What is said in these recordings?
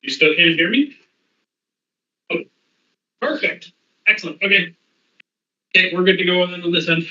You still can't hear me? Oh, perfect. Excellent. Okay. Okay, we're good to go on this end.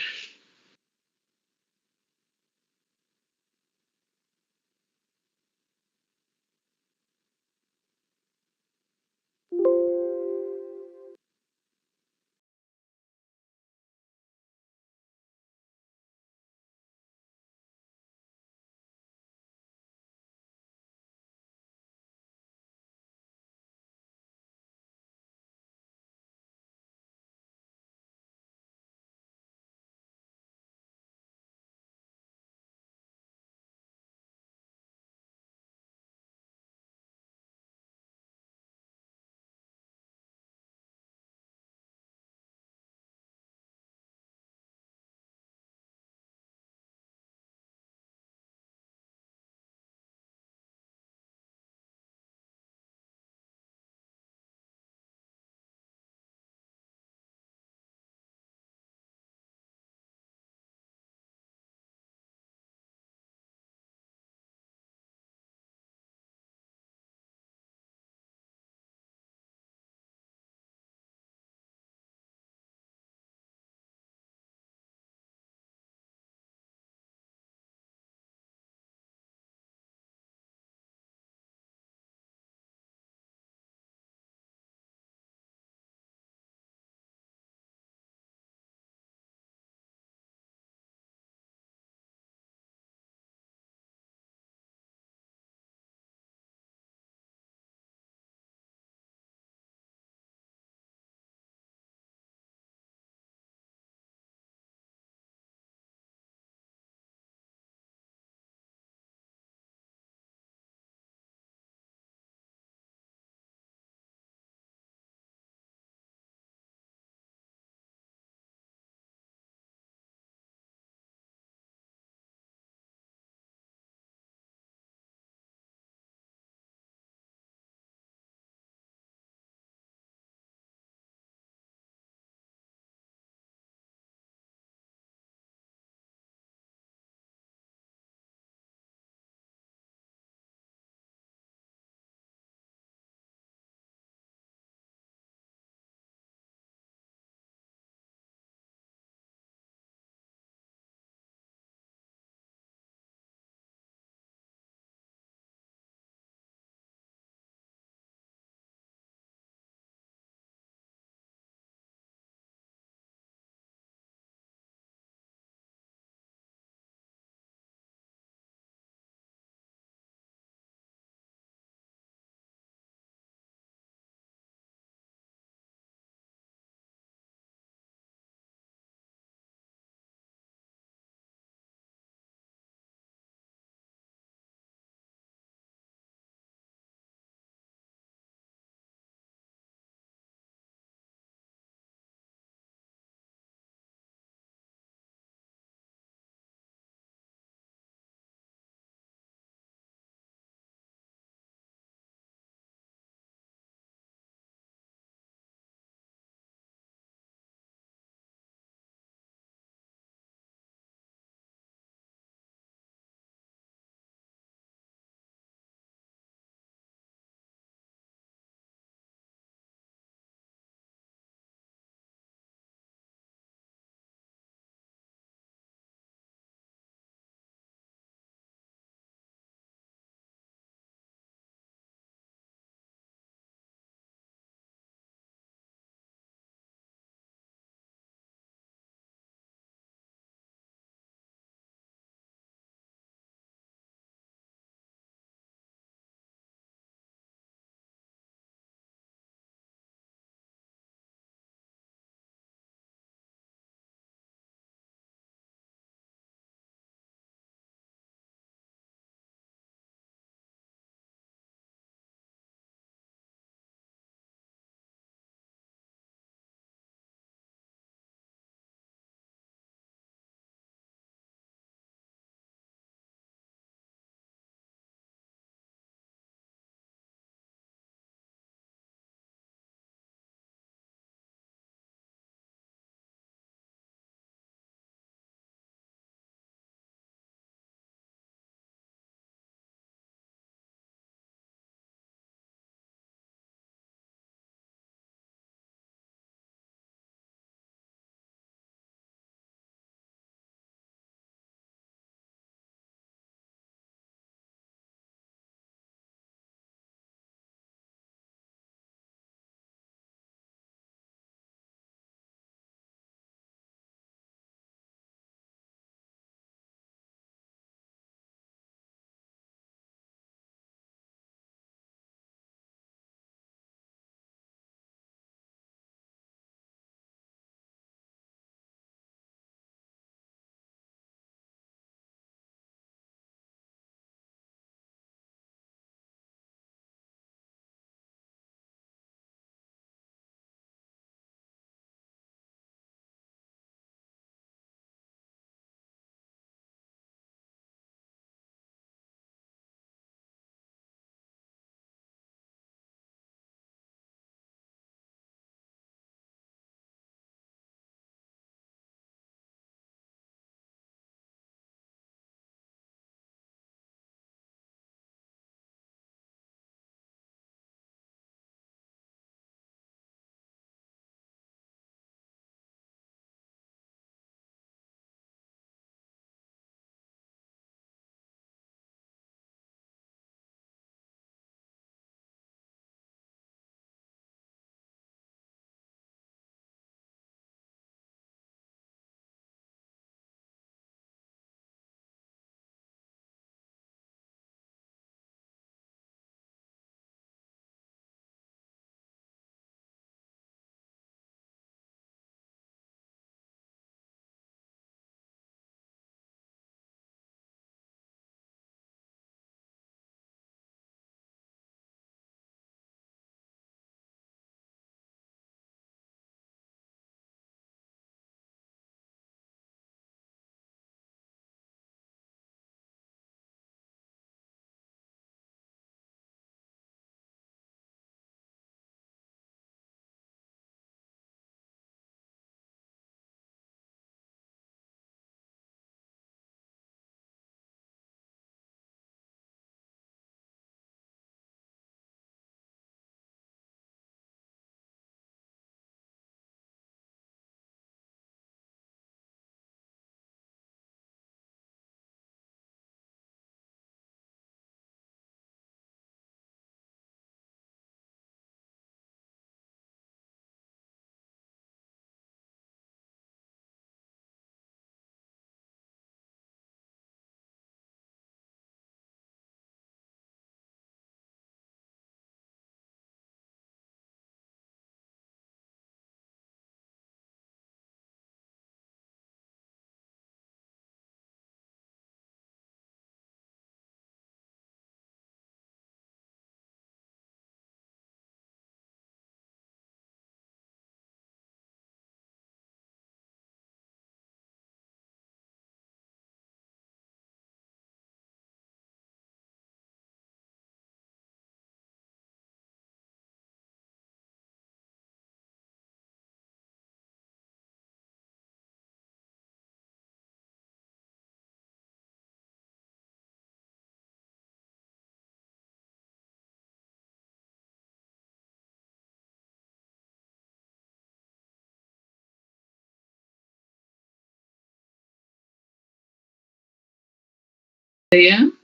a.m.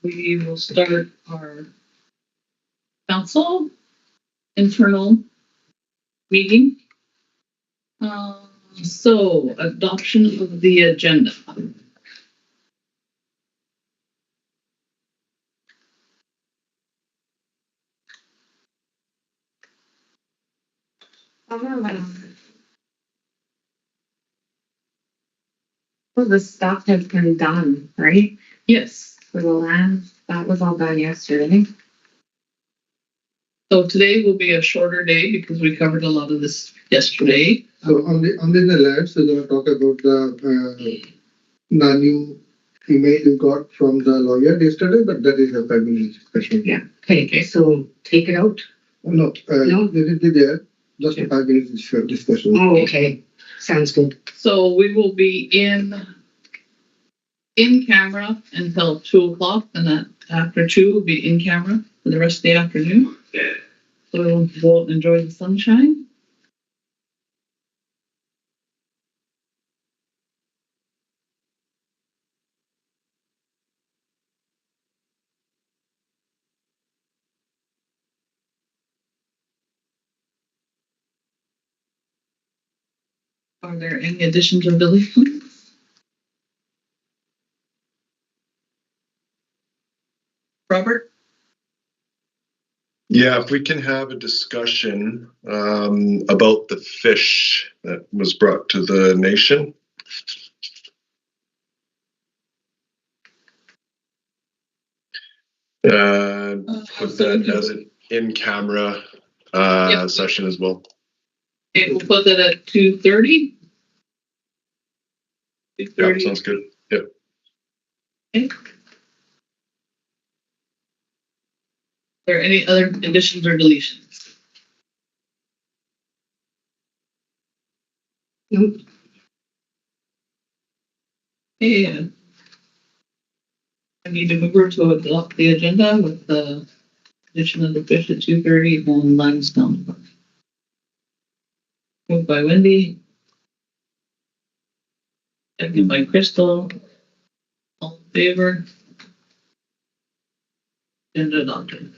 We will start our council internal meeting. So adoption of the agenda. Well, the stuff has been done, right? Yes. For the land, that was all done yesterday. So today will be a shorter day because we covered a lot of this yesterday. So on the lands, we're gonna talk about the new email you got from the lawyer yesterday, but that is a 5 minute discussion. Yeah. Okay, so take it out. No, No? let it be there, just a 5 minute discussion. Oh, okay. Sounds good. So we will be in camera until 2:00, and then after 2 we'll be in camera for the rest of the afternoon. So we'll go out and enjoy the sunshine. Are there any additions or deletions? Robert? Yeah, if we can have a discussion about the fish that was brought to the nation. Put that as an in-camera session as well. Okay, we'll put that at 2:30. Yeah, 2:30. sounds good. Yep. Okay. Are there any other additions or deletions? Nope. Okay. I need to move her to adopt the agenda with the addition of the fish at 2:30 on limestone. Moved by Wendy. Second by Crystal. All in favor? Agenda adopted.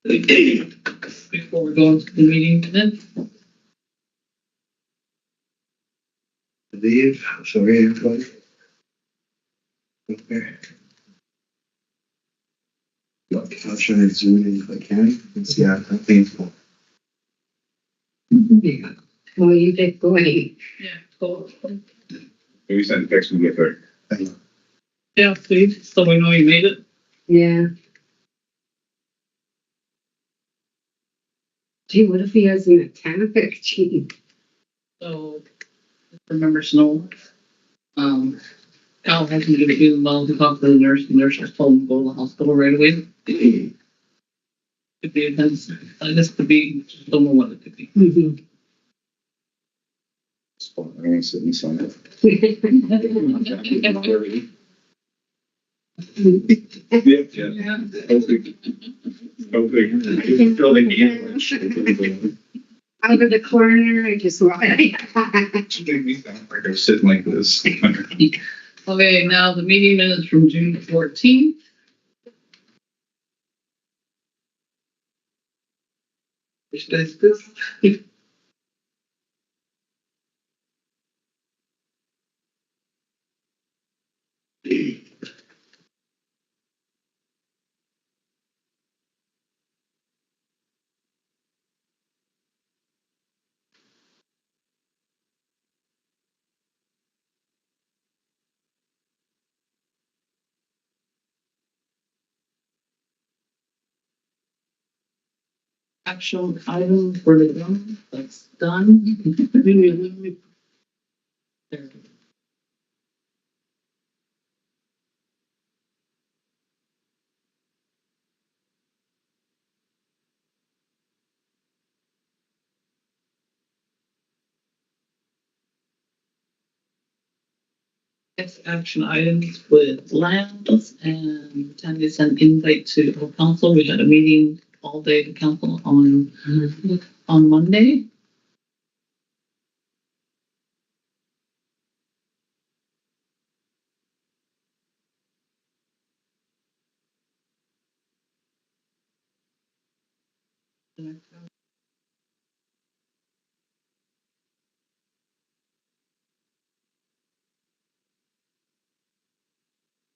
Before we go into the meeting minutes. Leave, sorry, everybody. Okay. I'll try to zoom in if I can and see how painful. Yeah. Well, you get going. Yeah. Cool. Maybe send a text when we get there. Yeah, please, so we know you made it. Yeah. Gee, what if he has an attack? Gee. So, remember Snow, Al hasn't given you the well to talk to the nurse. The nurse has told him to go to the hospital right away. Could be intense. This could be, don't know what it could be. Mhm. I don't want to sit in the sun. Yeah. Hopefully. Building the English. Out of the corner, I just want. Make me sound like I'm sitting like this. Okay, now the meeting minutes from June 14th. Which day is this? Action item for the done. That's done. There. Next action items with lands and Tandy sent invite to our council. We had a meeting all day to council on Monday.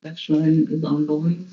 That's line is ongoing.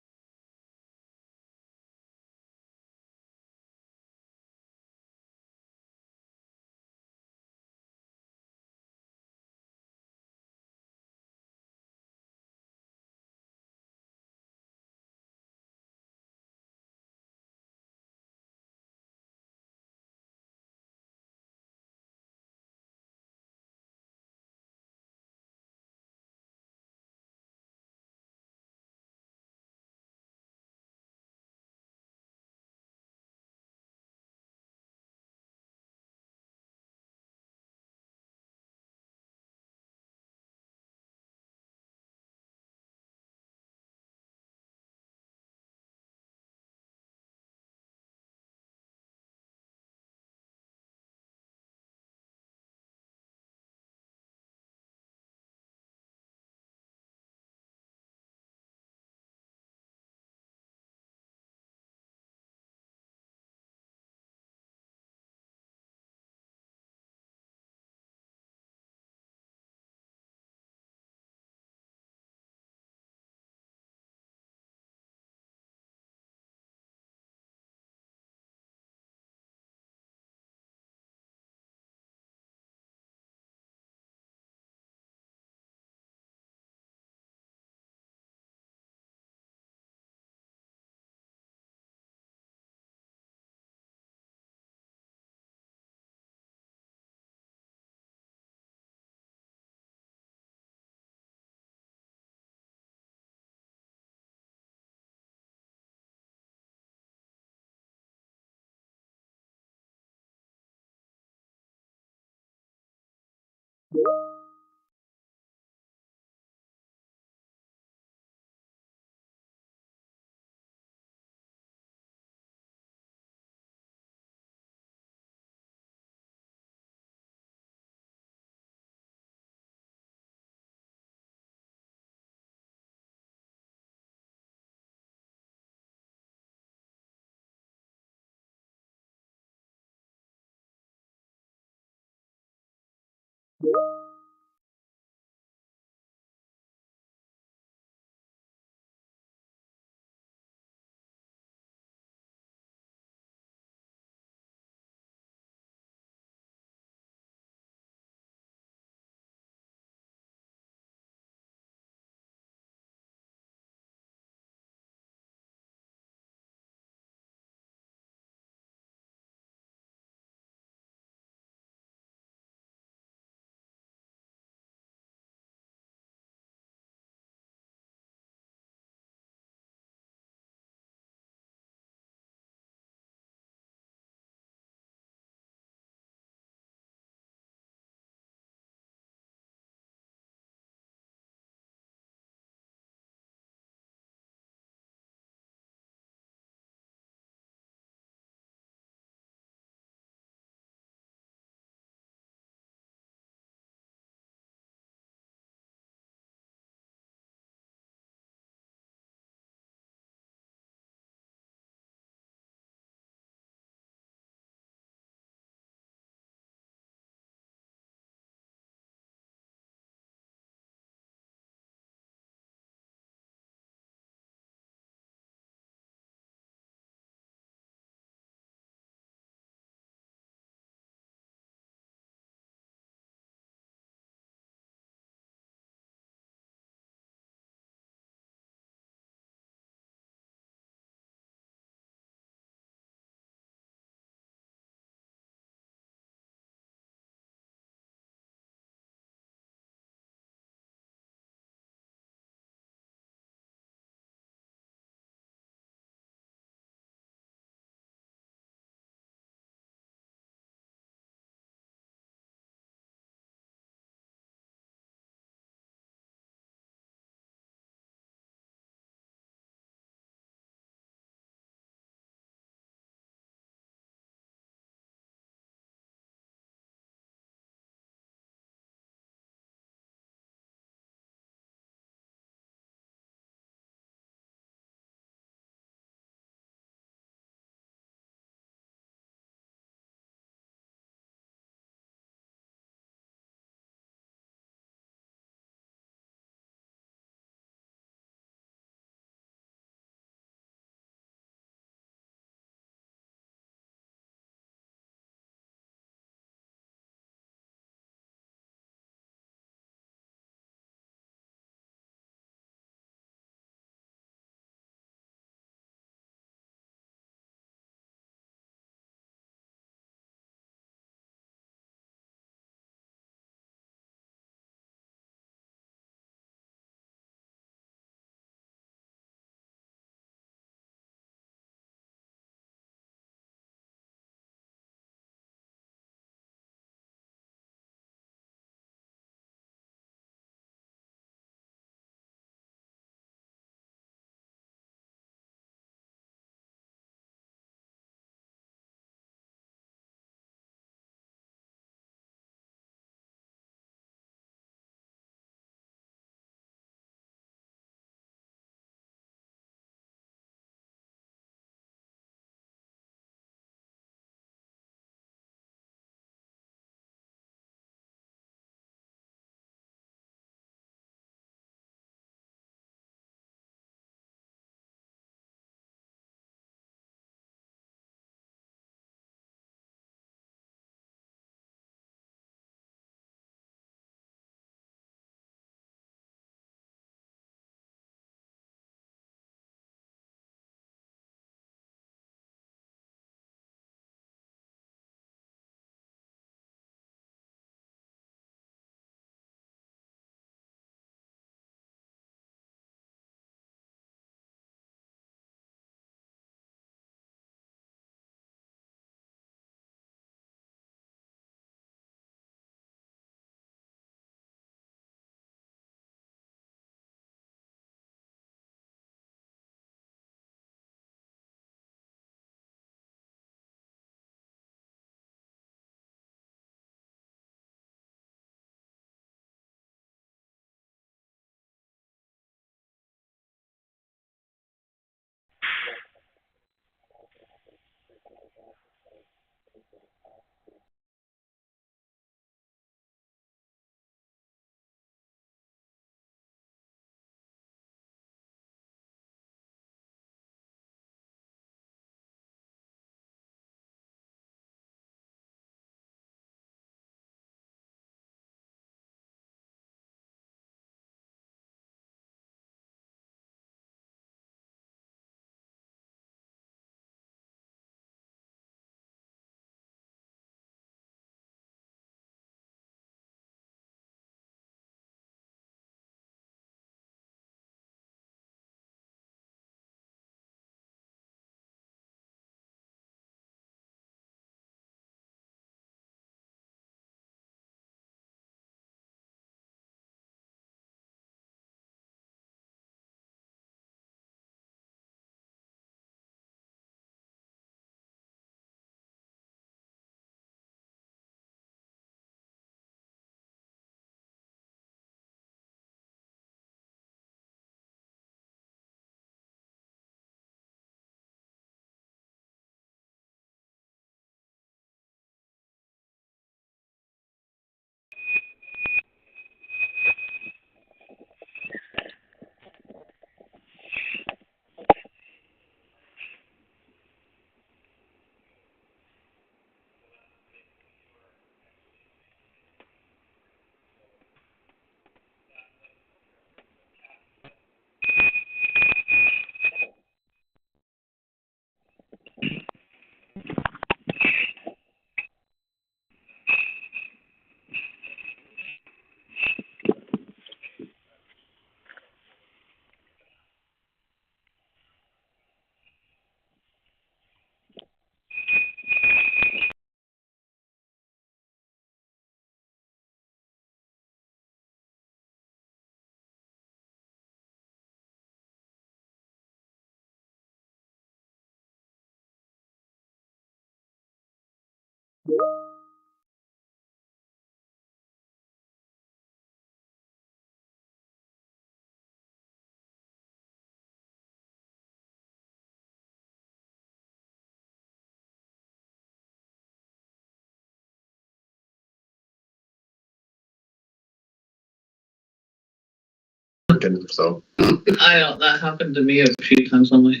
So That happened to me a few times on my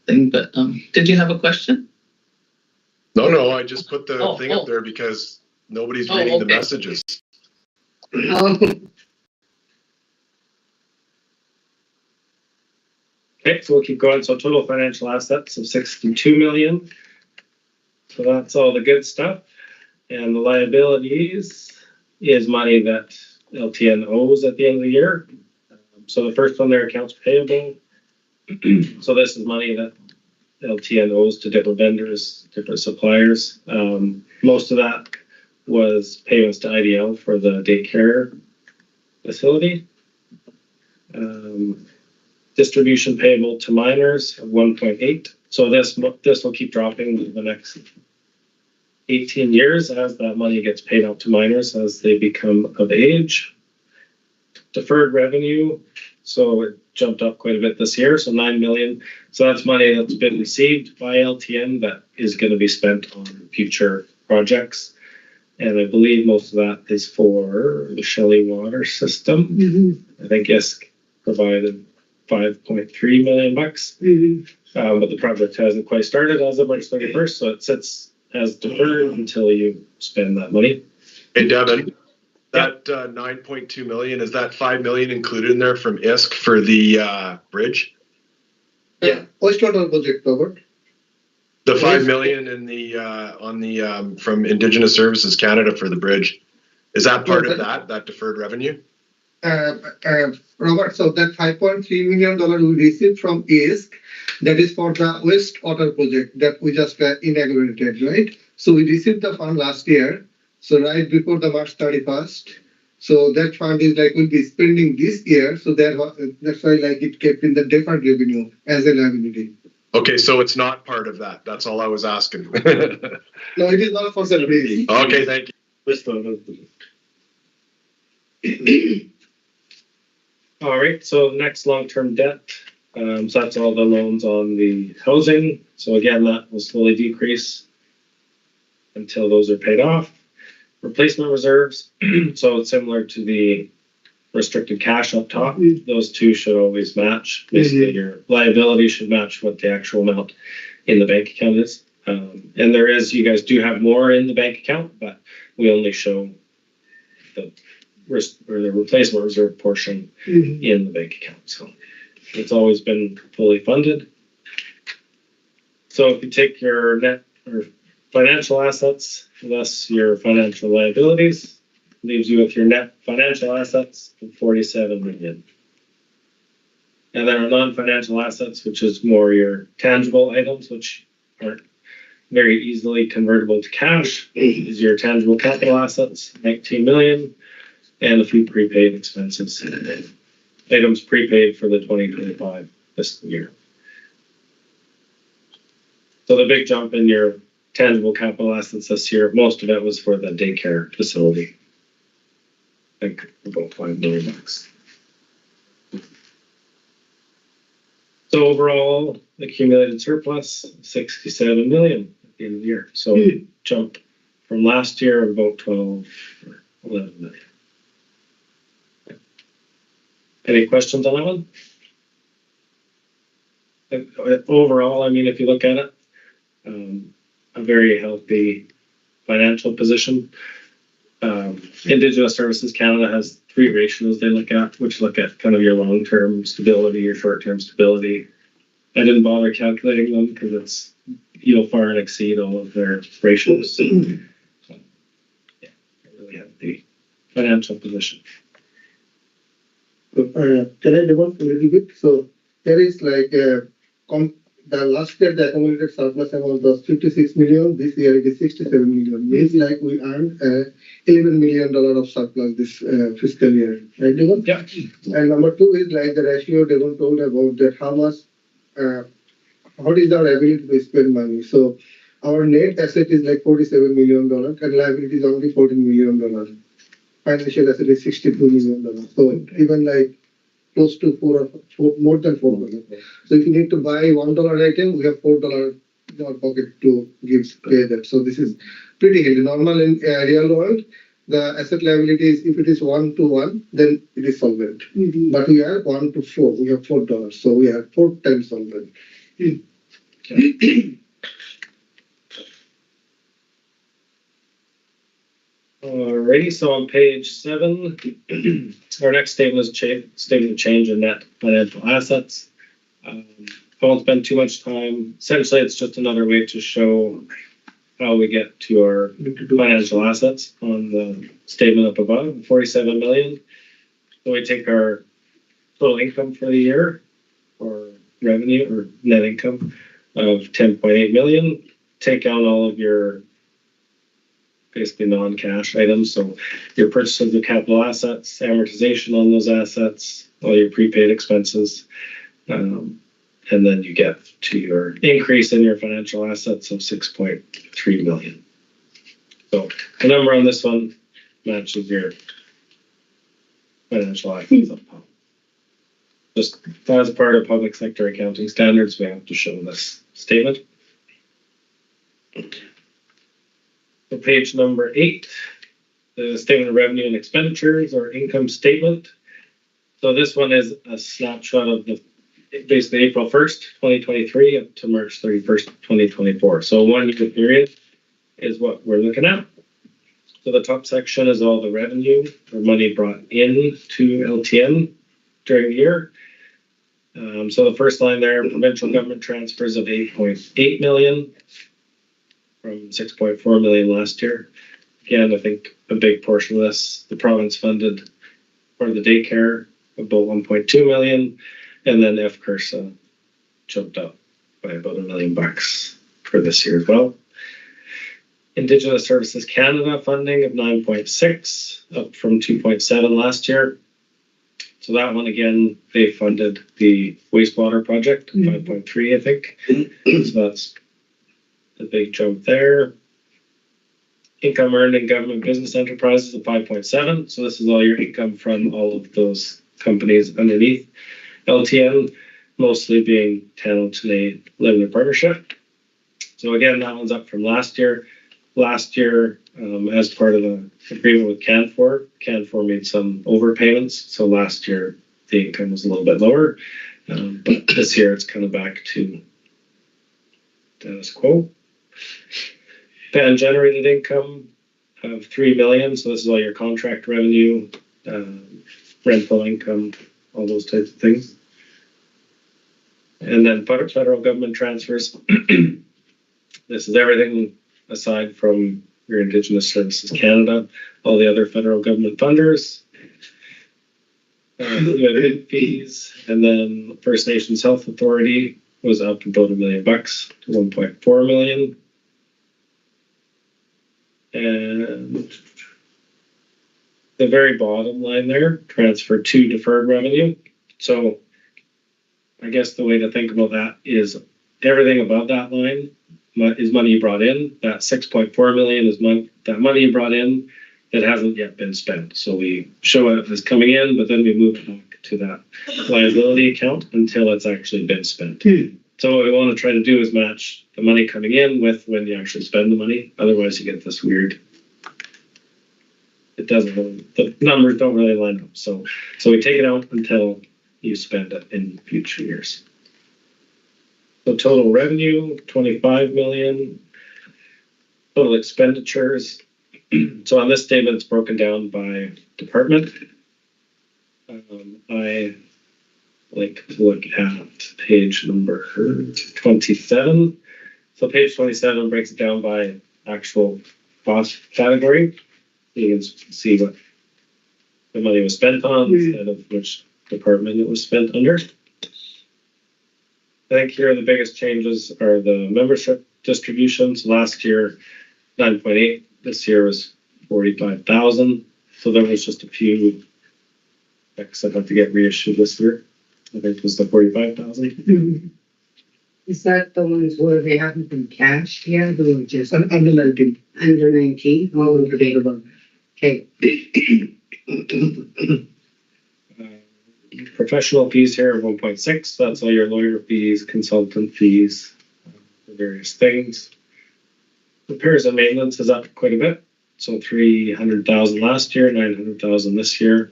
thing, but, did you have a question? no, I just put the Oh, thing up there because nobody's Oh, reading the okay. messages. Okay, so we'll keep going. So total financial assets of 62 million. So that's all the good stuff. And the liabilities is money that LTN owes at the end of the year. So the first one there, accounts payable. So this is money that LTN owes to different vendors, different suppliers. Most of that was payments to IDL for the daycare facility. Distribution payable to minors of 1.8. So this will keep dropping in the next 18 years as that money gets paid out to minors as they become of age. Deferred revenue, so it jumped up quite a bit this year, so 9 million. So that's money that's been received by LTN that is going to be spent on future projects. And I believe most of that is for the Shelley water system. Mm-hmm. I think ISC provided 5.3 million bucks. Mm-hmm. But the project hasn't quite started as of March 31st, so it sits as deferred until you spend that money. Hey, Devon, that 9.2 million, is that 5 million included in there from ISC for the bridge? Yeah. Wastewater project, Robert. The 5 million in the on the from Indigenous Services Canada for the bridge, is that part of that deferred revenue? Robert, so that $5.3 million we received from ISC, that is for the wastewater project that we just inaugurated, right? So we received the fund last year, so right before the March 31st. So that fund is like we'll be spending this year, so that's why like it kept in the deferred revenue as a liability. Okay, so it's not part of that. That's all I was asking. No, it is not for the bridge. Okay, thank you. All right, so next long-term debt. So that's all the loans on the housing. So again, that will slowly decrease until those are paid off. Replacement reserves, so it's similar to the restricted cash up top. Those two should always match. Basically, your liability should match what the actual amount in the bank account is. And you guys do have more in the bank account, but we only show the replacement reserve portion in the bank account. So it's always been fully funded. So if you take your net or financial assets less your financial liabilities, leaves you with your net financial assets of 47 million. And then our non-financial assets, which is more your tangible items, which aren't very easily convertible to cash, is your tangible capital assets, 19 million, and a few prepaid expenses. Items prepaid for the 2025 fiscal year. So the big jump in your tangible capital assets this year, most of it was for the daycare facility. I think about $5 million. So overall, accumulated surplus, 67 million at the end of the year. So jump from last year of about 12 or 11 million. Any questions on that one? Overall, I mean, if you look at it, a very healthy financial position. Indigenous Services Canada has 3 ratios they look at, which look at kind of your long-term stability, your short-term stability. I didn't bother calculating them because you'll far and exceed all of their ratios. So, yeah, really healthy financial position. Can I develop a little bit? So there is like the last year the accumulated surplus amount was 56 million. This year it is 67 million. Means like we earned $11 million of surplus this fiscal year, right, Devon? Yeah. And number 2 is like the ratio Devon told about that how much, what is our ability to spend money. So our net asset is like $47 million and liability is only $14 million. Financial asset is $62 million. So even like close to more than $4. So if you need to buy $1 item, we have $4 in our pocket to pay that. So this is pretty healthy. Normal in real world, the asset liability is if it is 1 to 1, then it is solvent. But we are 1 to 4. We have $4, so we are 4 times solvent. Okay. Alrighty, so on page 7, our next statement is statement of change in net financial assets. I won't spend too much time. Essentially, it's just another way to show how we get to our financial assets on the statement up above, 47 million. So we take our total income for the year, or revenue, or net income of 10.8 million. Take out all of your basically non-cash items, so your purchases of capital assets, amortization on those assets, all your prepaid expenses, and then you get to your increase in your financial assets of 6.3 million. So the number on this one matches your financial assets up top. Just as part of public sector accounting standards, we have to show this statement. So page number 8, the statement of revenue and expenditures or income statement. So this one is a snapshot of the basically April 1st, 2023 up to March 31st, 2024. So 1 year period is what we're looking at. So the top section is all the revenue or money brought in to LTN during the year. So the first line there, provincial government transfers of 8.8 million. From 6.4 million last year. Again, I think a big portion of this, the province funded for the daycare about 1.2 million, and then FCRSA jumped up by about $1 million for this year as well. Indigenous Services Canada funding of 9.6, up from 2.7 last year. So that one again, they funded the wastewater project, 5.3, I think. So that's the big jump there. Income earned in government business enterprises of 5.7. So this is all your income from all of those companies underneath LTN, mostly being Hamilton Limited Partnership. So again, that one's up from last year. last year, as part of the agreement with Canfor made some overpayments. So last year, the income was a little bit lower. But this year, it's kind of back to status quo. Then generated income of 3 million. So this is all your contract revenue, rental income, all those types of things. And then federal government transfers. This is everything aside from your Indigenous Services Canada, all the other federal government funders. You have bid fees, and then First Nations Health Authority was up about $1 million to 1.4 million. And the very bottom line there, transfer to deferred revenue. So I guess the way to think about that is everything above that line is money you brought in. That 6.4 million is that money you brought in that hasn't yet been spent. So we show it as coming in, but then we move it back to that liability account until it's actually been spent. So what we want to try to do is match the money coming in with when you actually spend the money. Otherwise you get this weird, it doesn't really, the numbers don't really line up. So we take it out until you spend it in future years. So total revenue, 25 million. Total expenditures. So on this statement, it's broken down by department. I like to look at page number 27. So page 27 breaks it down by actual cost category. You can see what the money was spent on instead of which department it was spent under. I think here the biggest changes are the membership distributions. Last year, 9.8. This year was 45,000. So there was just a few checks that have to get reissued this year. I think it was the 45,000. Is that the ones where they haven't been cashed yet, or just Under 19. under 19? Oh, okay. Okay. Professional fees here are 1.6. That's all your lawyer fees, consultant fees, for various things. Repairs and maintenance is up quite a bit. So 300,000 last year, 900,000 this year.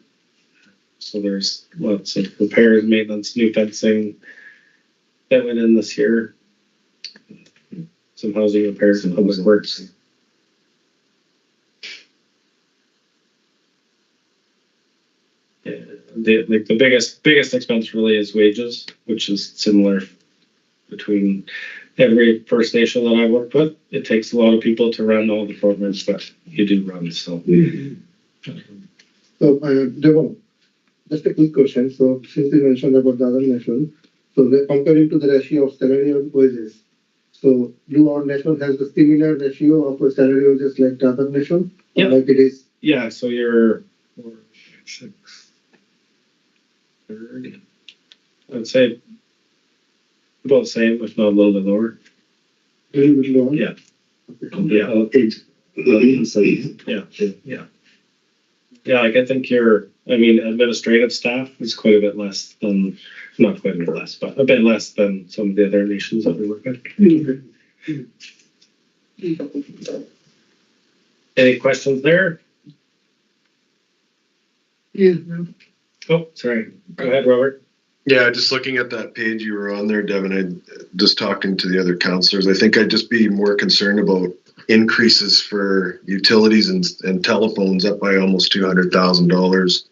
So there's lots of repairs, maintenance, new fencing that went in this year. Some housing repairs and public works. Yeah, the biggest expense really is wages, which is similar between every First Nation that I work with. It takes a lot of people to run all the programs that you do run. So, Devon, just a quick question. So since you mentioned about the other nation, so they're comparing to the ratio of salary and wages. So do our nation has the similar ratio of salary and wages like the other nation? Yeah. Like it is? yeah, so you're 4, 6, 30. I'd say about the same, if not a little bit lower. A little bit lower? Yeah. Okay. Yeah, like I think administrative staff is quite a bit less than, not quite a bit less, but a bit less than some of the other nations that we work with. Any questions there? Yeah. Oh, sorry. Go ahead, Robert. Yeah, just looking at that page you were on there, Devon, I just talking to the other counselors, I think I'd just be more concerned about increases for utilities and telephones up by almost $200,000.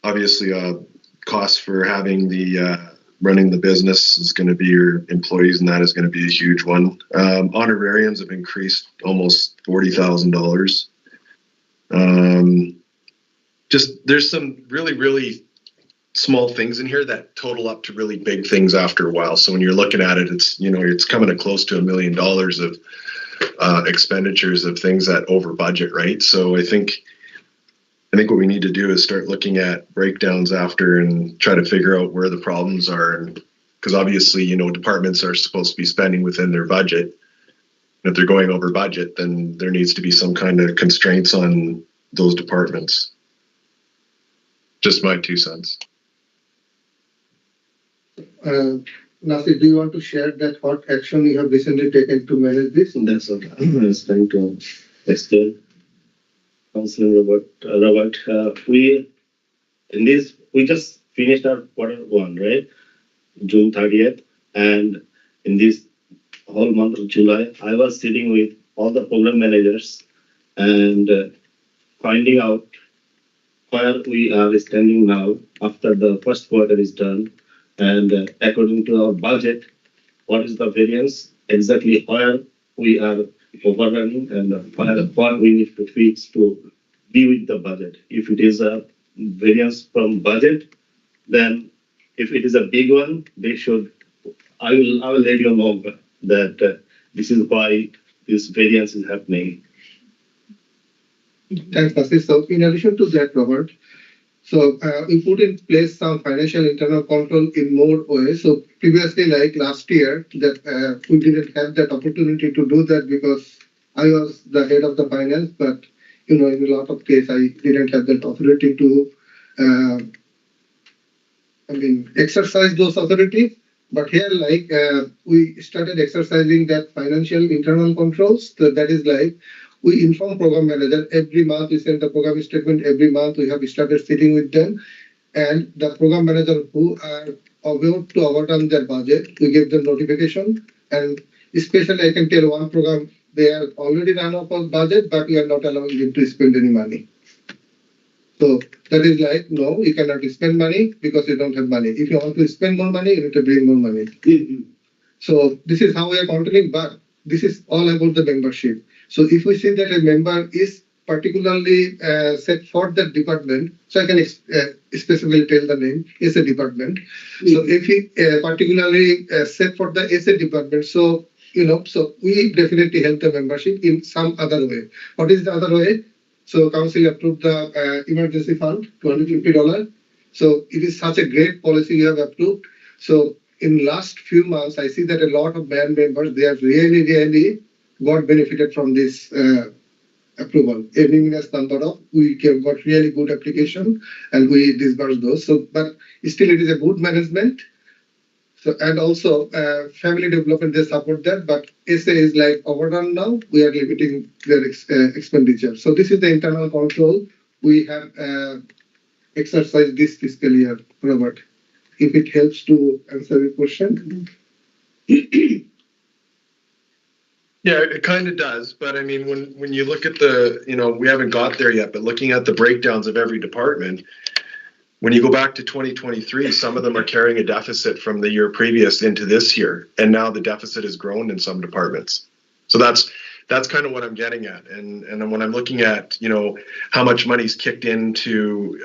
Obviously, costs for having running the business is going to be your employees, and that is going to be a huge one. Honorariums have increased almost $40,000. Just there's some really, really small things in here that total up to really big things after a while. So when you're looking at it, it's coming to close to $1 million of expenditures of things that over budget, right? So I think what we need to do is start looking at breakdowns after and try to figure out where the problems are. Because obviously, departments are supposed to be spending within their budget. And if they're going over budget, then there needs to be some kind of constraints on those departments. Just my 2 cents. Nasir, do you want to share that what action you have recently taken to manage this? That's what I was trying to explain. Councillor Robert, we just finished our quarter one, right? June 30th, and in this whole month of July, I was sitting with all the program managers and finding out where we are standing now after the first quarter is done, and according to our budget, what is the variance, exactly where we are overrunning, and what we need to fix to be with the budget. If it is a variance from budget, then if it is a big one, I will let you know that this is why this variance is happening. Thanks, Nasir. So in addition to that, Robert, so we put in place some financial internal control in more ways. So previously, like last year, that we didn't have that opportunity to do that because I was the head of the finance, but in a lot of cases, I didn't have that authority to, exercise those authorities. But here, we started exercising that financial internal controls. So that is like, we inform program manager every month. We send the program statement every month. We have started sitting with them, and the program manager who are about to overrun their budget, we give them notification. And especially, I can tell one program, they are already run out of budget, but we are not allowing them to spend any money. So that is like, no, you cannot spend money because you don't have money. If you want to spend more money, you need to bring more money. So this is how we are controlling, but this is all about the membership. So if we see that a member is particularly set for that department, so I can specifically tell the name, is a department. So if he particularly set for the SA department, so so we definitely help the membership in some other way. What is the other way? So council approved the emergency fund, $250. So it is such a great policy you have approved. So in last few months, I see that a lot of band members, they have really got benefited from this approval. Every number of, we got really good application and we disbursed those. So, but still it is a good management. So, and also family development, they support that, but SA is like overdone now. We are limiting their expenditure. So this is the internal control we have exercised this fiscal year, Robert. If it helps to answer your question. Yeah, it kind of does. But I mean, when you look at the, we haven't got there yet, but looking at the breakdowns of every department, when you go back to 2023, some of them are carrying a deficit from the year previous into this year. And now the deficit has grown in some departments. So that's kind of what I'm getting at. And when I'm looking at, how much money's kicked into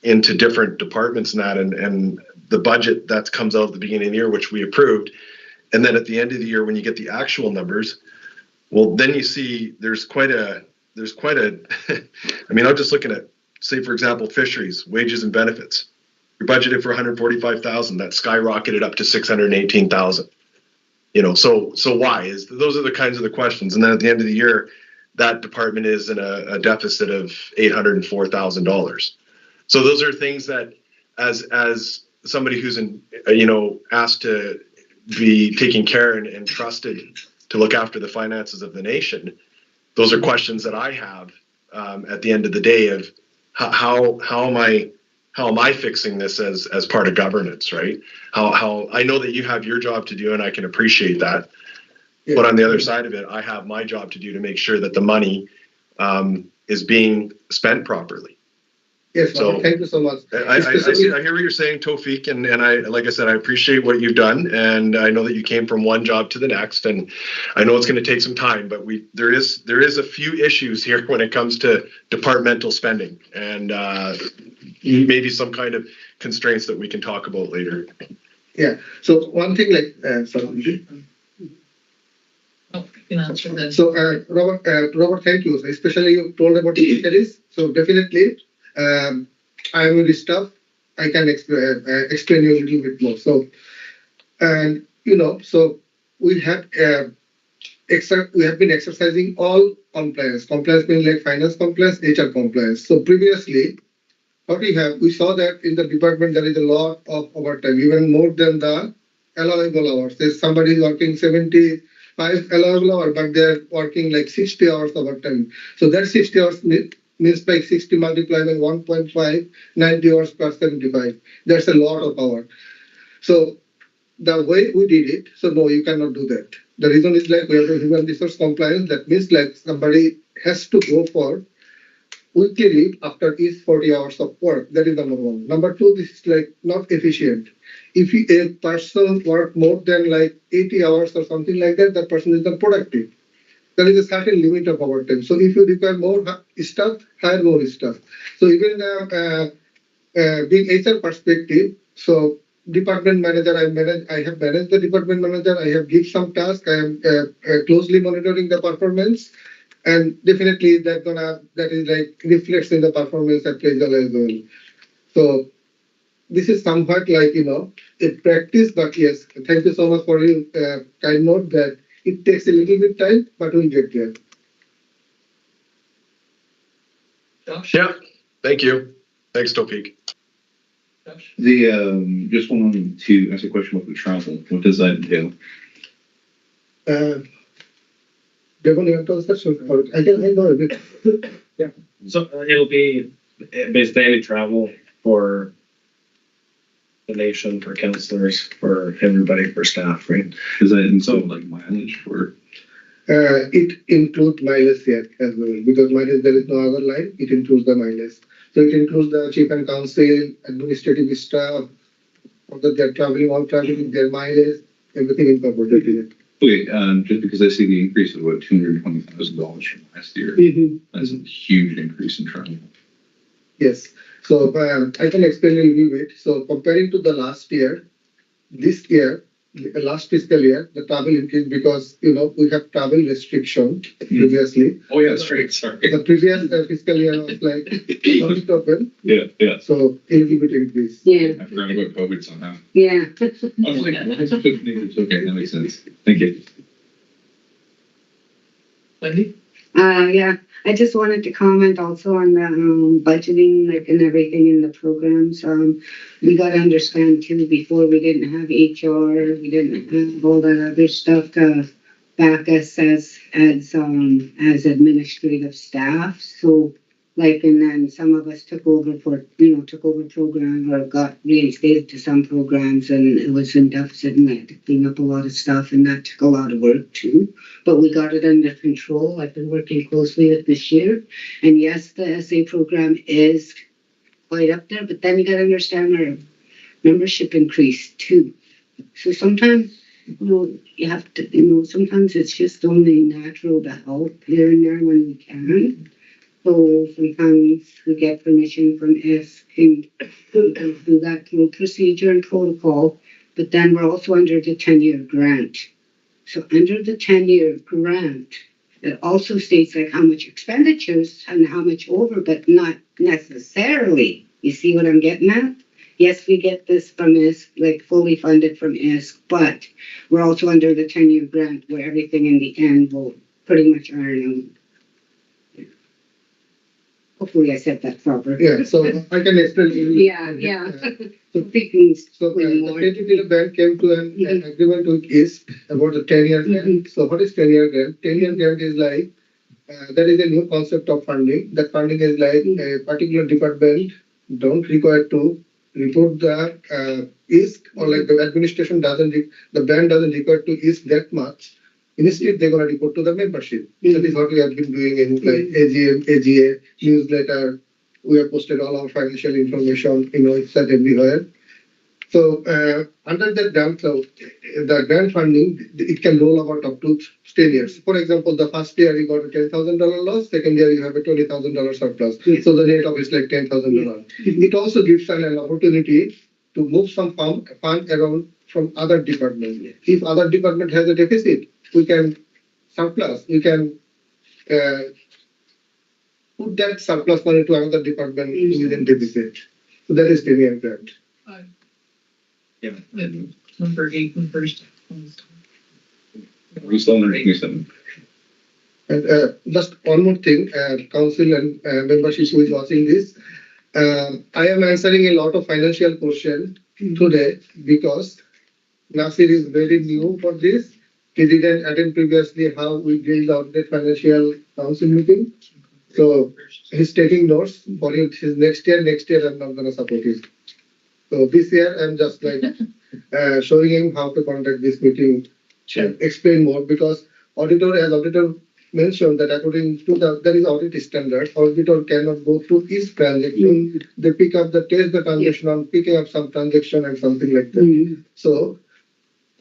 different departments and that, and the budget that comes out at the beginning of the year, which we approved. And then at the end of the year, when you get the actual numbers, well, then you see there's quite a, I mean, I'm just looking at, say, for example, fisheries, wages and benefits. You're budgeted for 145,000, that skyrocketed up to 618,000. So why? Those are the kinds of the questions. And then at the end of the year, that department is in a deficit of $804,000. So those are things that, as somebody who's asked to be taking care and trusted to look after the finances of the nation, those are questions that I have at the end of the day of how am I fixing this as part of governance, right? How I know that you have your job to do and I can appreciate that. Yeah. But on the other side of it, I have my job to do to make sure that the money is being spent properly. Yes, so, thank you so much. I hear what you're saying, Tawfiq, and I, like I said, I appreciate what you've done, and I know that you came from one job to the next, and I know it's going to take some time, but there is a few issues here when it comes to departmental spending, and maybe some kind of constraints that we can talk about later. Yeah. So one thing, sorry. Oh, you can answer that. So Robert, thank you. Especially you told about the fisheries. So definitely. I will stop. I can explain you a little bit more. So, and so we have been exercising all compliance. Compliance means like finance compliance, HR compliance. So previously, what we saw that in the department there is a lot of overtime, even more than the allowable hours. If somebody is working 75 allowable hours, but they're working like 60 hours overtime. So that 60 hours means like 60 multiplied by 1.5, 90 hours plus 75. That's a lot of hours. So the way we did it, so no, you cannot do that. The reason is like we have a human resource compliance. That means like somebody has to go for weekly leave after each 40 hours of work. That is number one. Number two, this is like not efficient. If a person work more than like 80 hours or something like that, that person is not productive. There is a certain limit of overtime. So if you require more staff, hire more staff. So even being HR perspective, so department manager, I have managed the department manager. I have give some task. I am closely monitoring the performance, and definitely that is like reflects in the performance appraisal as well. So this is somewhat like a practice, but yes, thank you so much for your kind note that it takes a little bit time, but we'll get there. Josh? Yeah, thank you. Thanks, Topik. Josh? Just wanted to ask a question about the travel. What does that entail? Devon, you have to answer something. I know a bit. So it'll be basically any travel for the nation, for counselors, for everybody, for staff, right? Does that include like mileage or? It includes mileage here as well, because mileage there is no other line. It includes the mileage. So it includes the chief and council, administrative staff, whether they're traveling, all traveling, their mileage, everything incorporated in it. Wait, just because I see the increase of about $220,000 from last year, that's a huge increase in travel. Yes. So I can explain a little bit. So comparing to the last year, this year, last fiscal year, the travel increased because we have travel restriction previously. Oh yeah, that's right. Sorry. The previous fiscal year was like not open. Yeah. So a little bit increase. Yeah, I forgot about COVID somehow. yeah. I was like, okay, that makes sense. Thank you. Wendy? Yeah, I just wanted to comment also on the budgeting, like, and everything in the programs. We got to understand too, before we didn't have HR, we didn't have all that other stuff to back us as administrative staff. So, like, and then some of us took over programs or got reinstated to some programs, and it was in deficit, and I had to clean up a lot of stuff, and that took a lot of work too. But we got it under control. I've been working closely with this year, and yes, the SA program is quite up there, but then you got to understand our membership increased too. So sometimes, you have to, sometimes it's just only natural to help here and there when we can. So sometimes we get permission from ISC and go through that through procedure and protocol, but then we're also under the 10-year grant. So under the 10-year grant, it also states like how much expenditures and how much over, but not necessarily. You see what I'm getting at? Yes, we get this from ISC, like fully funded from ISC, but we're also under the 10-year grant where everything in the end will pretty much earn. Hopefully I said that proper. Yeah, so I can explain. Yeah. So Speaking the State Bank came to an agreement with ISC about the 10-year grant. So what is 10-year grant? 10-year grant is like, there is a new concept of funding. That funding is like a particular department don't require to report the ISC, or like the administration the bank doesn't require to ISC that much. Instead, they're going to report to the membership. That is what we have been doing in like AGM, AGA, newsletter. We have posted all our financial information, it's set everywhere. So under that grant, the grant funding, it can roll over up to 10 years. For example, the first year you got a $10,000 loss, second year you have a $20,000 surplus. So the rate of is like $10,000. It also gives an opportunity to move some fund around from other departments. If other department has a deficit, we can surplus. We can put that surplus money to another department within deficit. So that is 10-year grant. Yeah. And number 8 and first. We're still under 27. And just one more thing, council and membership who is watching this. I am answering a lot of financial questions today because Nasir is very new for this. He didn't attend previously how we did the Audit Financial Council meeting. So he's taking notes for his next year. Next year, I'm not gonna support him. So this year, I'm just like showing him how to conduct this meeting, explain more, because auditor mentioned that according to there is audit standard, auditor cannot go through each transaction. They pick up the test the transaction on picking up some transaction and something like that. So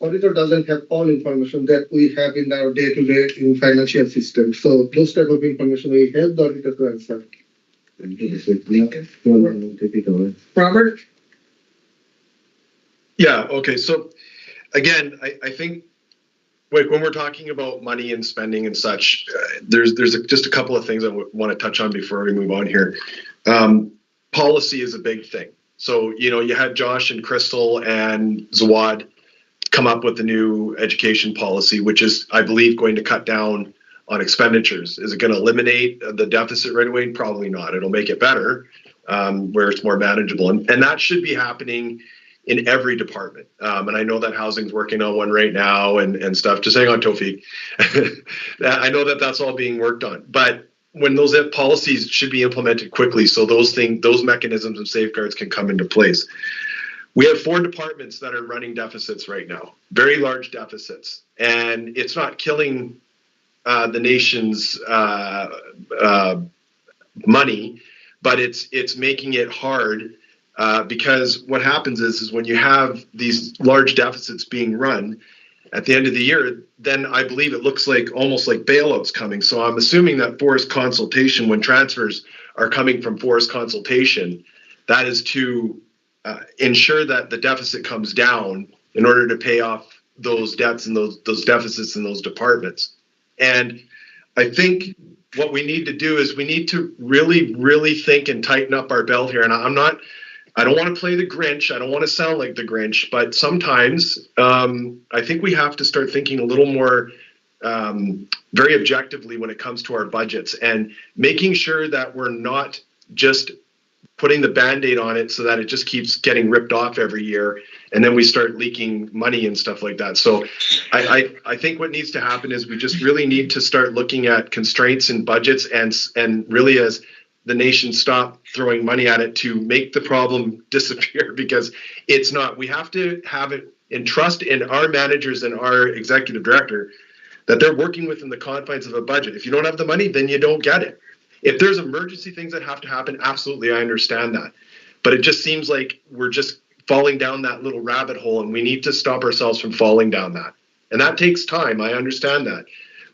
auditor doesn't have all information that we have in our day-to-day in financial system. So those type of information we help the auditor to answer. Robert? Yeah, okay, so again, I think like when we're talking about money and spending and such, there's just a couple of things I want to touch on before we move on here. Policy is a big thing. So, you had Josh and Crystal and Zawad come up with the new education policy, which is, I believe, going to cut down on expenditures. Is it going to eliminate the deficit right away? Probably not. It'll make it better, where it's more manageable. And that should be happening in every department. And I know that housing's working on one right now and stuff. Just hang on, Tofik. I know that that's all being worked on. But when those policies should be implemented quickly, so those mechanisms and safeguards can come into place. We have 4 departments that are running deficits right now, very large deficits, and it's not killing the nation's money, but it's making it hard because what happens is when you have these large deficits being run at the end of the year, then I believe it looks like almost like bailouts coming. So I'm assuming that forced consultation, when transfers are coming from forced consultation, that is to ensure that the deficit comes down in order to pay off those debts and those deficits in those departments. And I think what we need to do is we need to really, really think and tighten up our belt here. And I don't want to play the Grinch. I don't want to sound like the Grinch, but sometimes I think we have to start thinking a little more very objectively when it comes to our budgets and making sure that we're not just putting the Band-Aid on it so that it just keeps getting ripped off every year and then we start leaking money and stuff like that. So I think what needs to happen is we just really need to start looking at constraints in budgets and really as the nation stop throwing money at it to make the problem disappear, because it's not. We have to have it in trust in our managers and our executive director that they're working within the confines of a budget. If you don't have the money, then you don't get it. If there's emergency things that have to happen, absolutely, I understand that. But it just seems like we're just falling down that little rabbit hole, and we need to stop ourselves from falling down that. And that takes time. I understand that.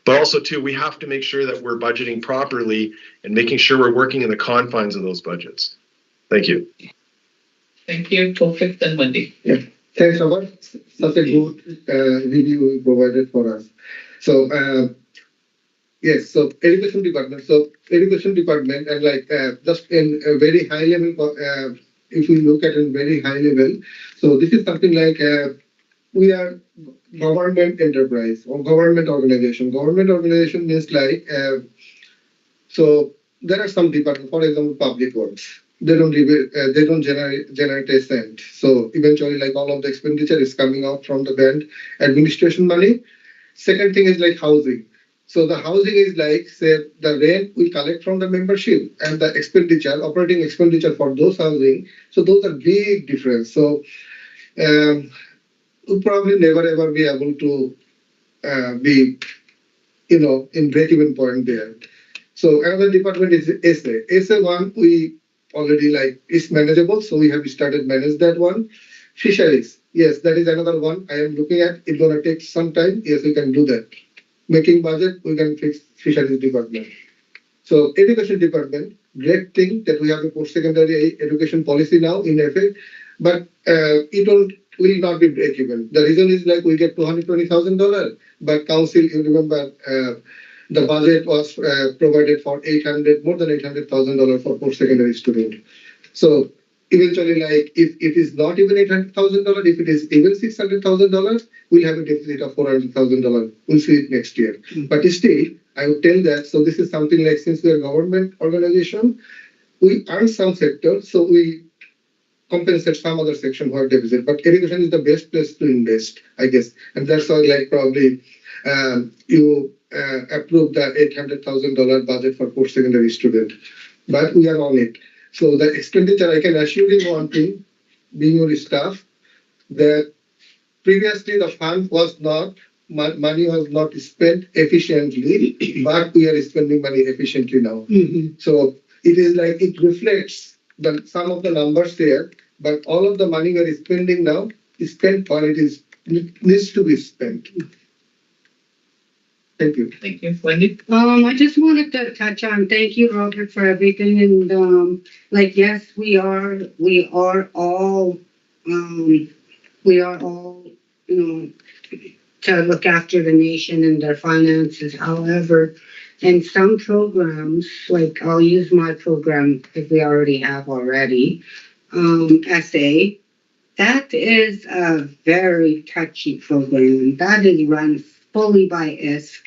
But also, too, we have to make sure that we're budgeting properly and making sure we're working in the confines of those budgets. Thank you. Thank you, Tofik and Wendy. Yeah. Thanks, Robert. Such a good review you provided for us. So, yes, so education department. And like just in a very high level, if we look at it in very high level, so this is something like we are government enterprise or government organization. Government organization means like, so there are some departments, for example, public works. They don't generate a cent. So eventually, like all of the expenditure is coming out from the band administration money. Second thing is like housing. So the housing is like, say, the rent we collect from the membership and the expenditure, operating expenditure for those housing. So those are big difference. So we'll probably never ever be able to be, in break-even point there. So another department is SA. SA one, we already like is manageable. So we have started manage that one. Fisheries. Yes, that is another one I am looking at. It's going to take some time. Yes, we can do that. Making budget, we can fix fisheries department. So education department, great thing that we have a post-secondary education policy now in effect, but it will not be break even. The reason is like we get $220,000, but council, you remember, the budget was provided for more than $800,000 for post-secondary student. So eventually, like if it is not even $800,000, if it is even $600,000, we'll have a deficit of $400,000. We'll see it next year. But still, I would tell that. So this is something like, since we are a government organization, we earn some sector, so we compensate some other section where deficit. But education is the best place to invest, I guess. And that's why, like, probably you approved the $800,000 budget for post-secondary student. But we are on it. So the expenditure, I can assure you one thing, being your staff, that previously the fund was not, money was not spent efficiently, but we are spending money efficiently now. So it is like, it reflects some of the numbers there, but all of the money we are spending now is spent when it needs to be spent. Thank you. Thank you. Wendy? I just wanted to touch on, thank you, Robert, for everything. And, like, yes, we are all, you know, to look after the nation and their finances. However, in some programs, like I'll use my program because we already have SA, that is a very touchy program. That is run fully by ISC,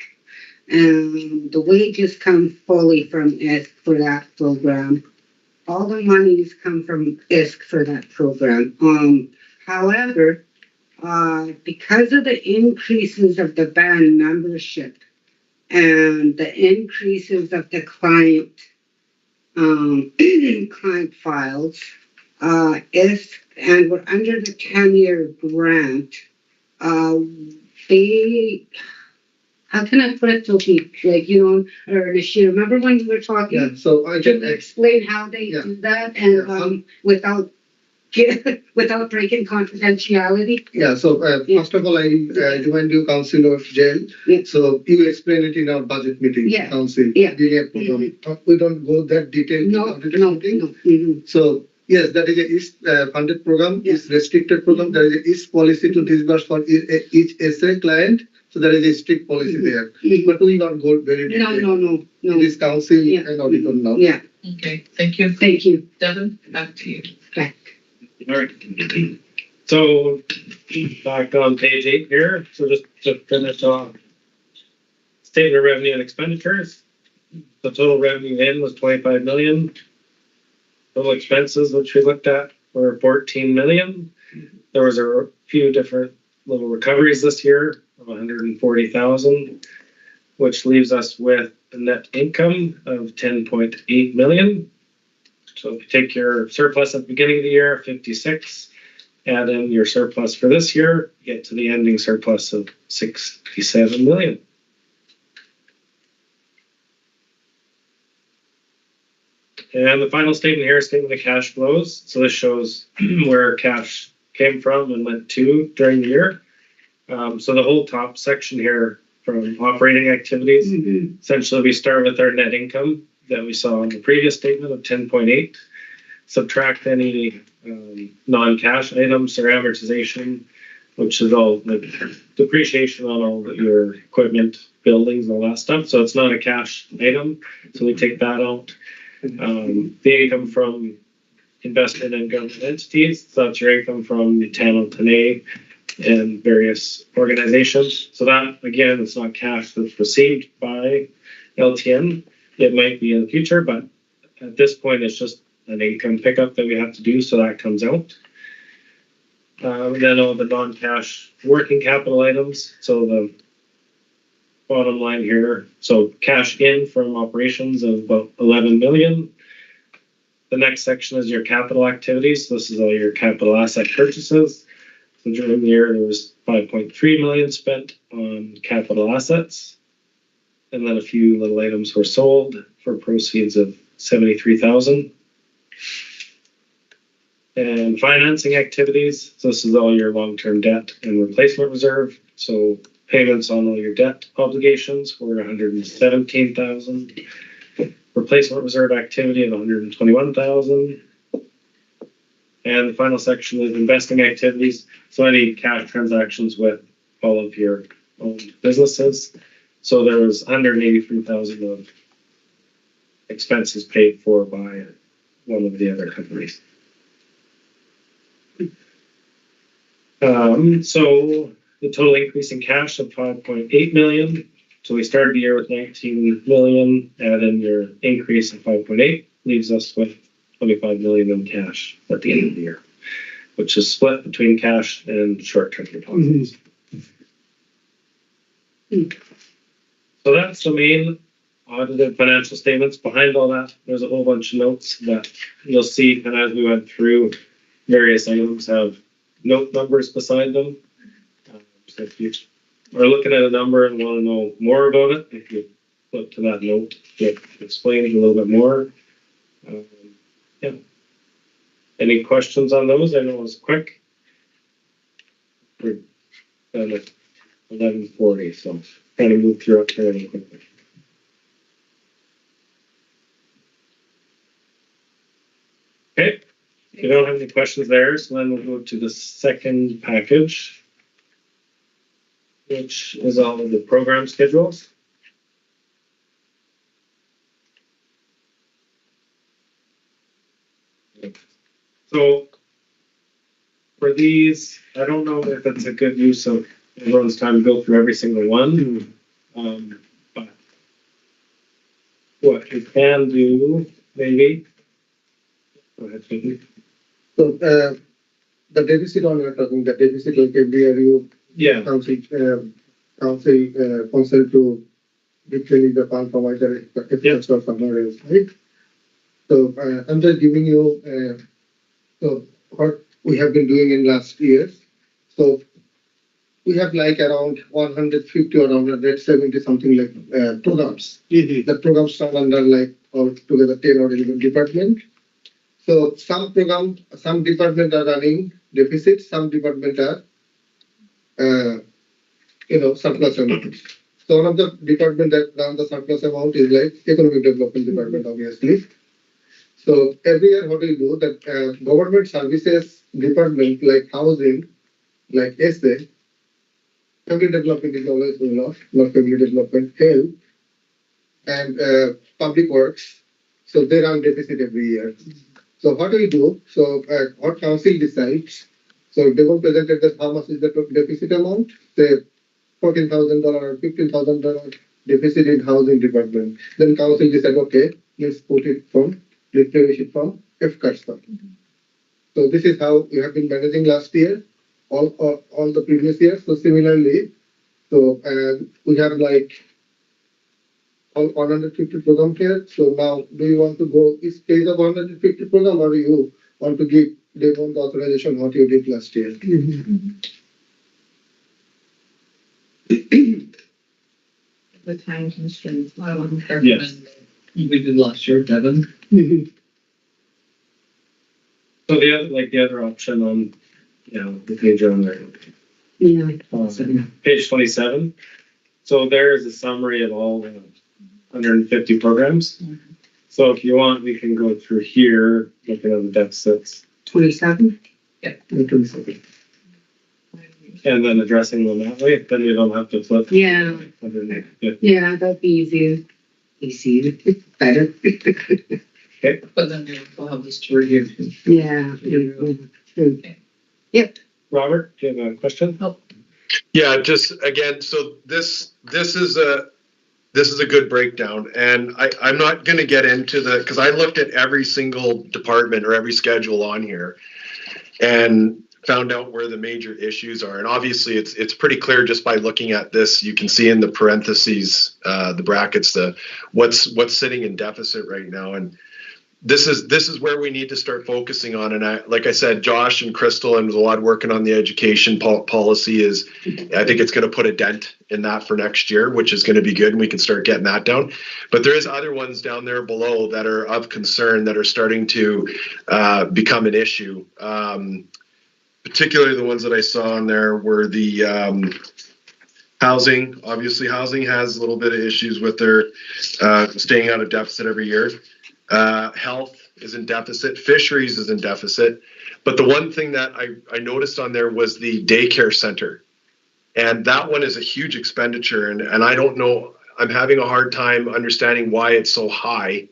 and the wages come fully from ISC for that program. All the monies come from ISC for that program. However, because of the increases of the band membership and the increases of the client client files, ISC, and we're under the 10-year grant, they, how can I put it to people, like, you know, or Nasir, remember when we were talking? Yeah, so I Can can you explain how they do that and without breaking confidentiality? Yeah, so first of all, I joined you council of jail. Yeah. So you explain it in our budget meeting, council. Yeah. We don't go that detailed. No. So yes, that is a East funded program, is restricted program. There is a East policy to disburse for each SA client. So there is a strict policy there. But we will not go very detailed. No. It is council and auditor now. Yeah. Okay, thank you. Thank you. Devon, back to you. Okay. All right. So back on page 8 here. So just to finish off, statement of revenue and expenditures. The total revenue in was 25 million. Total expenses, which we looked at, were 14 million. There was a few different little recoveries this year of 140,000, which leaves us with a net income of 10.8 million. So if you take your surplus at the beginning of the year, 56, add in your surplus for this year, you get to the ending surplus of 67 million. And the final statement here is statement of cash flows. So this shows where cash came from and went to during the year. So the whole top section here from operating activities, essentially we start with our net income that we saw in the previous statement of 10.8, subtract any non-cash items or amortization, which is all the depreciation on all your equipment, buildings, all that stuff. So it's not a cash item, so we take that out. The income from investment in government entities, so that's your income from Tane and various organizations. So that, again, it's not cash that's received by LTN. It might be in the future, but at this point, it's just an income pickup that we have to do, so that comes out. Then all the non-cash working capital items, so the bottom line here, so cash in from operations of about 11 million. The next section is your capital activities. So this is all your capital asset purchases. So during the year, there was 5.3 million spent on capital assets. And then a few little items were sold for proceeds of 73,000. And financing activities. So this is all your long-term debt and replacement reserve. So payments on all your debt obligations were 117,000. Replacement reserve activity of 121,000. And the final section is investing activities. So any cash transactions with all of your own businesses. So there was 183,000 of expenses paid for by one of the other companies. So the total increase in cash of 5.8 million. So we started the year with 19 million, add in your increase of 5.8, leaves us with 25 million in cash at the end of the year. which is split between cash and short-term deposits. So that's the main audited financial statements. Behind all that, there's a whole bunch of notes that you'll see, and as we went through, various items have note numbers beside them. So if you are looking at a number and want to know more about it, if you flip to that note, it explains a little bit more. Yeah. Any questions on those? I know it was quick. We're done at 11:40, so trying to move through it fairly quickly. Okay, if you don't have any questions there, so then we'll go to the second package, which is all of the program schedules. So for these, I don't know if it's a good use of everyone's time to go through every single one. But what you can do, maybe. Go ahead, Pighin. So, the deficit on you're talking, the deficit like every year you Yeah, council consent to replenish the fund from either FX or somewhere else, right? So, I'm just giving you, so what we have been doing in last years. So, we have like around 150 or 170 something like programs. The programs start under like altogether 10 or 11 departments. So some department are running deficit, some department are, surplus amount. So one of the department that run the surplus amount is like economic development department, obviously. So every year, what we do that government services department like housing, like SA, family development is always going off, not family development, health, and public works. So they run deficit every year. So what do we do? So what council decides? So Devon presented that how much is the deficit amount? Say $14,000 or $15,000 deficit in housing department. Then council decided, okay, let's replenish it from FCAS fund. So this is how we have been managing last year, all the previous years. So similarly, so we have like all 150 program here. So now, do you want to go each stage of 150 program, or do you want to give Devon the authorization what you did last year? The time constraints, I wouldn't Yes. recommend we did last year, Devon. so the other option on, the page on there. Yeah. Page 27. So there is a summary of all the 150 programs. So if you want, we can go through here, looking at the deficits, 27? Yeah. 27. and then addressing them that way. Then you don't have to flip. Yeah. Underneath. Yeah, that'd be easier. Easier. Better. But then we'll have this to review too. Yeah. True. Robert, do you have a question? Yeah, just again, so this is a good breakdown, and I'm not going to get into because I looked at every single department or every schedule on here and found out where the major issues are. And obviously it's pretty clear just by looking at this. You can see in the parentheses, the brackets, what's sitting in deficit right now. And this is where we need to start focusing on. And like I said, Josh and Crystal and a lot working on the education policy is, I think it's going to put a dent in that for next year, which is going to be good. And we can start getting that down. But there is other ones down there below that are of concern that are starting to become an issue. Particularly the ones that I saw on there were the housing. Obviously, housing has a little bit of issues with their staying out of deficit every year. Health is in deficit. Fisheries is in deficit. But the one thing that I noticed on there was the daycare center. And that one is a huge expenditure. And I don't know, I'm having a hard time understanding why it's so high.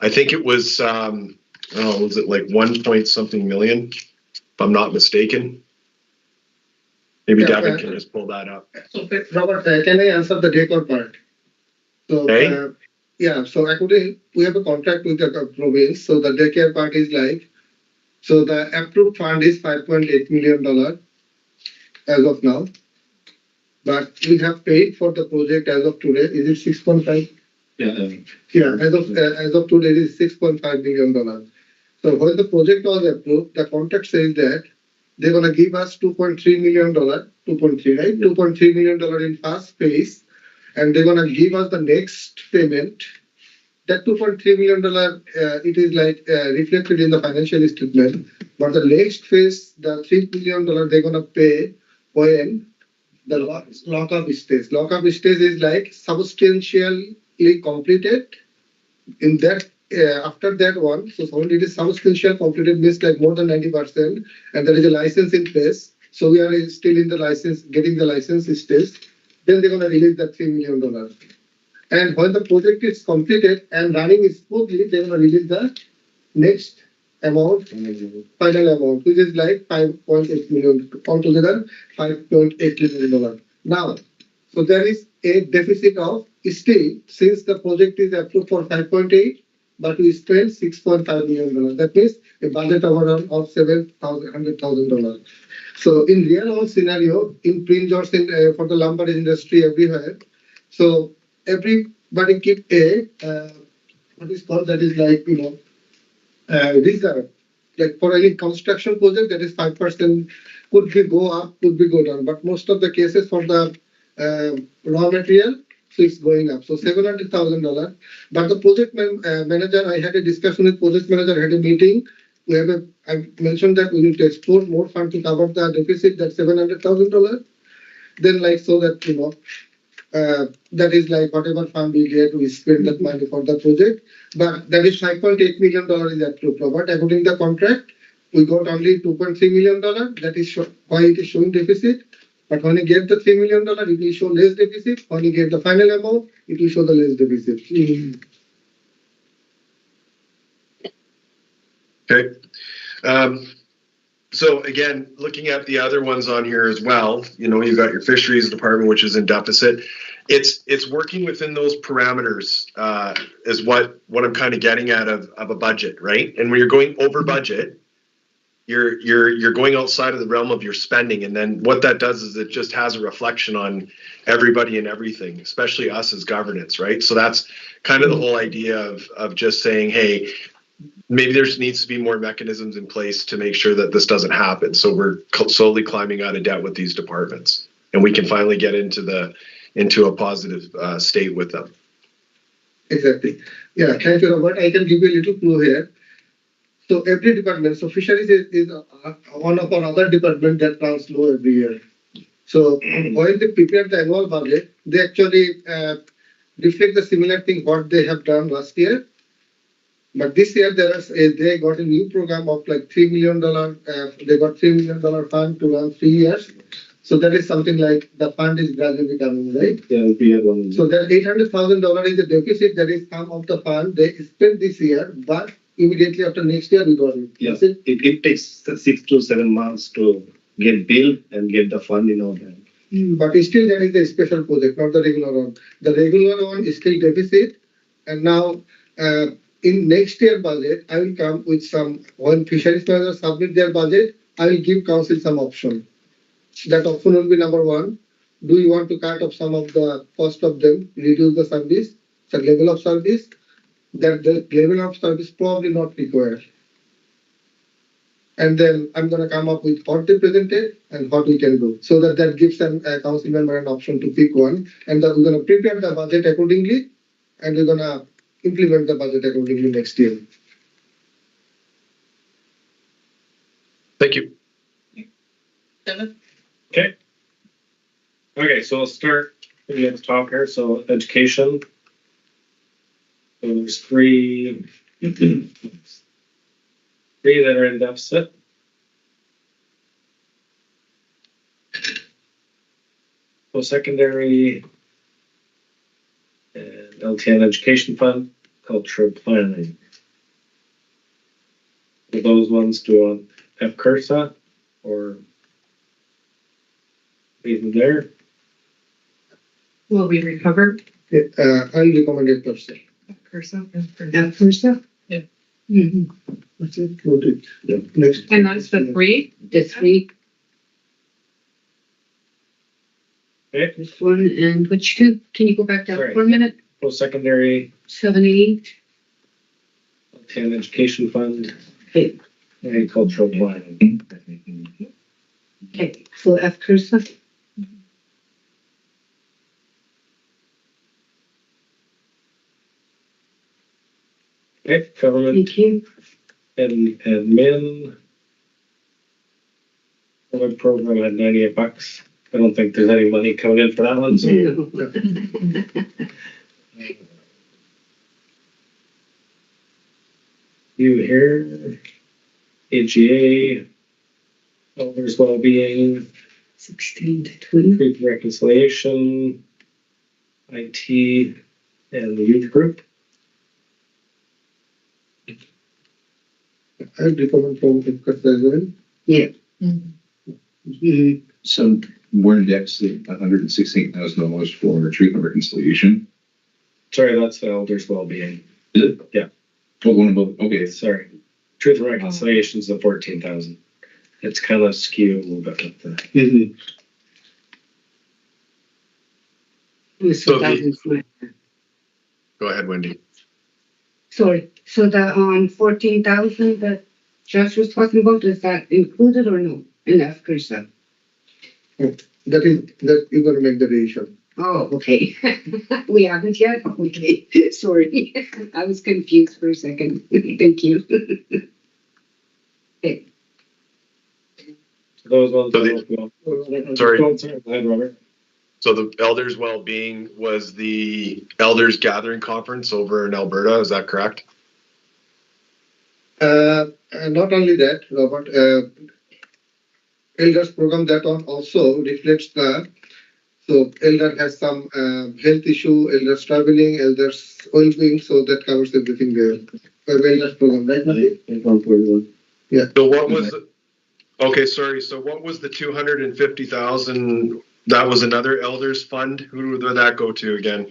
I think it was, was it like 1 point something million, if I'm not mistaken? Maybe Devon can just pull that up. So, Robert, can I answer the daycare part? So, Hey? yeah, so actually we have a contract with the province. So the daycare part is like So the approved fund is $5.8 million as of now. But we have paid for the project as of today. Is it 6.5? Yeah, as of today, it is $6.5 million. So when the project was approved, the contract says that they're gonna give us $2.3 million, 2.3, right? $2.3 million in first phase, and they're gonna give us the next payment. That $2.3 million, it is like reflected in the financial statement. But the next phase, the $3 million, they're gonna pay when the lockup stage. Lockup stage is like substantially completed. In that, after that one, so when it is substantial completed means like more than 90%, and there is a license in place. So we are still in the license, getting the license stage. Then they're gonna release that $3 million. And when the project is completed and running smoothly, they're gonna release the next amount, final amount, which is like $5.8 million, altogether $5.8 million. Now, so there is a deficit of still, since the project is approved for 5.8, but we spent $6.5 million. That means a budget overrun of $700,000. So in real world scenario, in print jobs for the lumber industry everywhere, so everybody keep a what is called, that is like, reserve. Like for any construction project, that is 5%, could be go up, could be go down. But most of the cases for the raw material, so it's going up. So $700,000. But the project manager, I had a discussion with project manager, had a meeting. I mentioned that we need to explore more fund to cover the deficit, that $700,000. Then like so that that is like whatever fund we get, we spend that money for the project. But that is $5.8 million is approved. But according to the contract, we got only $2.3 million. That is why it is showing deficit. But when you get the $3 million, it will show less deficit. When you get the final amount, it will show the less deficit. Okay. So again, looking at the other ones on here as well, you've got your fisheries department, which is in deficit. It's working within those parameters is what I'm kind of getting at of a budget, right? And when you're going over budget, you're going outside of the realm of your spending, and then what that does is it just has a reflection on everybody and everything, especially us as governance, right? So that's kind of the whole idea of just saying, hey, maybe there needs to be more mechanisms in place to make sure that this doesn't happen. So we're slowly climbing out of debt with these departments, and we can finally get into a positive state with them. Exactly. Yeah, thank you, Robert. I can give you a little clue here. So every department, so fisheries is one of our other department that runs low every year. So while they prepare the annual budget, they actually reflect the similar thing what they have done last year. But this year they got a new program of like $3 million. They got $3 million fund to run 3 years. So that is something like the fund is gradually coming, right? Yeah, so that $800,000 is the deficit that is some of the fund they spent this year, but immediately after next year we got it. Yes, it takes 6 to 7 months to get billed and get the fund in our hand. But still that is a special project, not the regular one. The regular one is still deficit, and now in next year budget, I will come with some, when fisheries manager submit their budget, I will give council some option. That option will be number one. Do you want to cut off some of the cost of them, reduce the service, the level of service? That the level of service probably not required. And then I'm going to come up with what they presented and what we can do. So that gives them a council member an option to pick one. And then we're going to prepare the budget accordingly, and we're going to implement the budget accordingly next year. Thank you. Devon? Okay, so we'll start maybe at the top here. So education. So there's three that are in deficit. So secondary and LTN Education Fund, cultural planning. Will those ones do on FCURSA or even there? Will we recover? I'll recommend it per se. Cursa? First up, Yeah. What's it? Audit. Yeah. Next. And that's the three? The three, Okay, this one, and which two? Can you go back down Sorry. for a minute? post-secondary, 78. 10 education fund, Okay, agricultural planning. okay, so F cursor. Okay, government Thank you. and admin. Web program had $98. I don't think there's any money coming in for that one, so. You here, AGA, elders well-being, 16 to 20. truth and reconciliation, IT, and the youth group. I recommend from Ipcot as well. Yeah. Mhm. So we're indexed at $116,000 for treatment reconciliation. Sorry, that's the elders well-being. Is it? Yeah. Oh, one above, okay. Sorry, truth and reconciliation is the 14,000. It's kind of skewed a little bit with the. So Go ahead, Wendy. Sorry, so the 14,000 that Josh was talking about, is that included or no in F cursor? That you're gonna make the decision. Oh, okay. We haven't yet? Okay, sorry. I was confused for a second. Thank you. Okay. Those ones. So Sorry. Go ahead, Robert. So the elders well-being was the elders gathering conference over in Alberta. Is that correct? Not only that, Robert, elders program that one also reflects so elder has some health issue, elders traveling, elders well-being, so that covers everything there. For elders program, right, Nasir? So what was, okay, sorry. So what was the 250,000? That was another elders fund. Who did that go to again?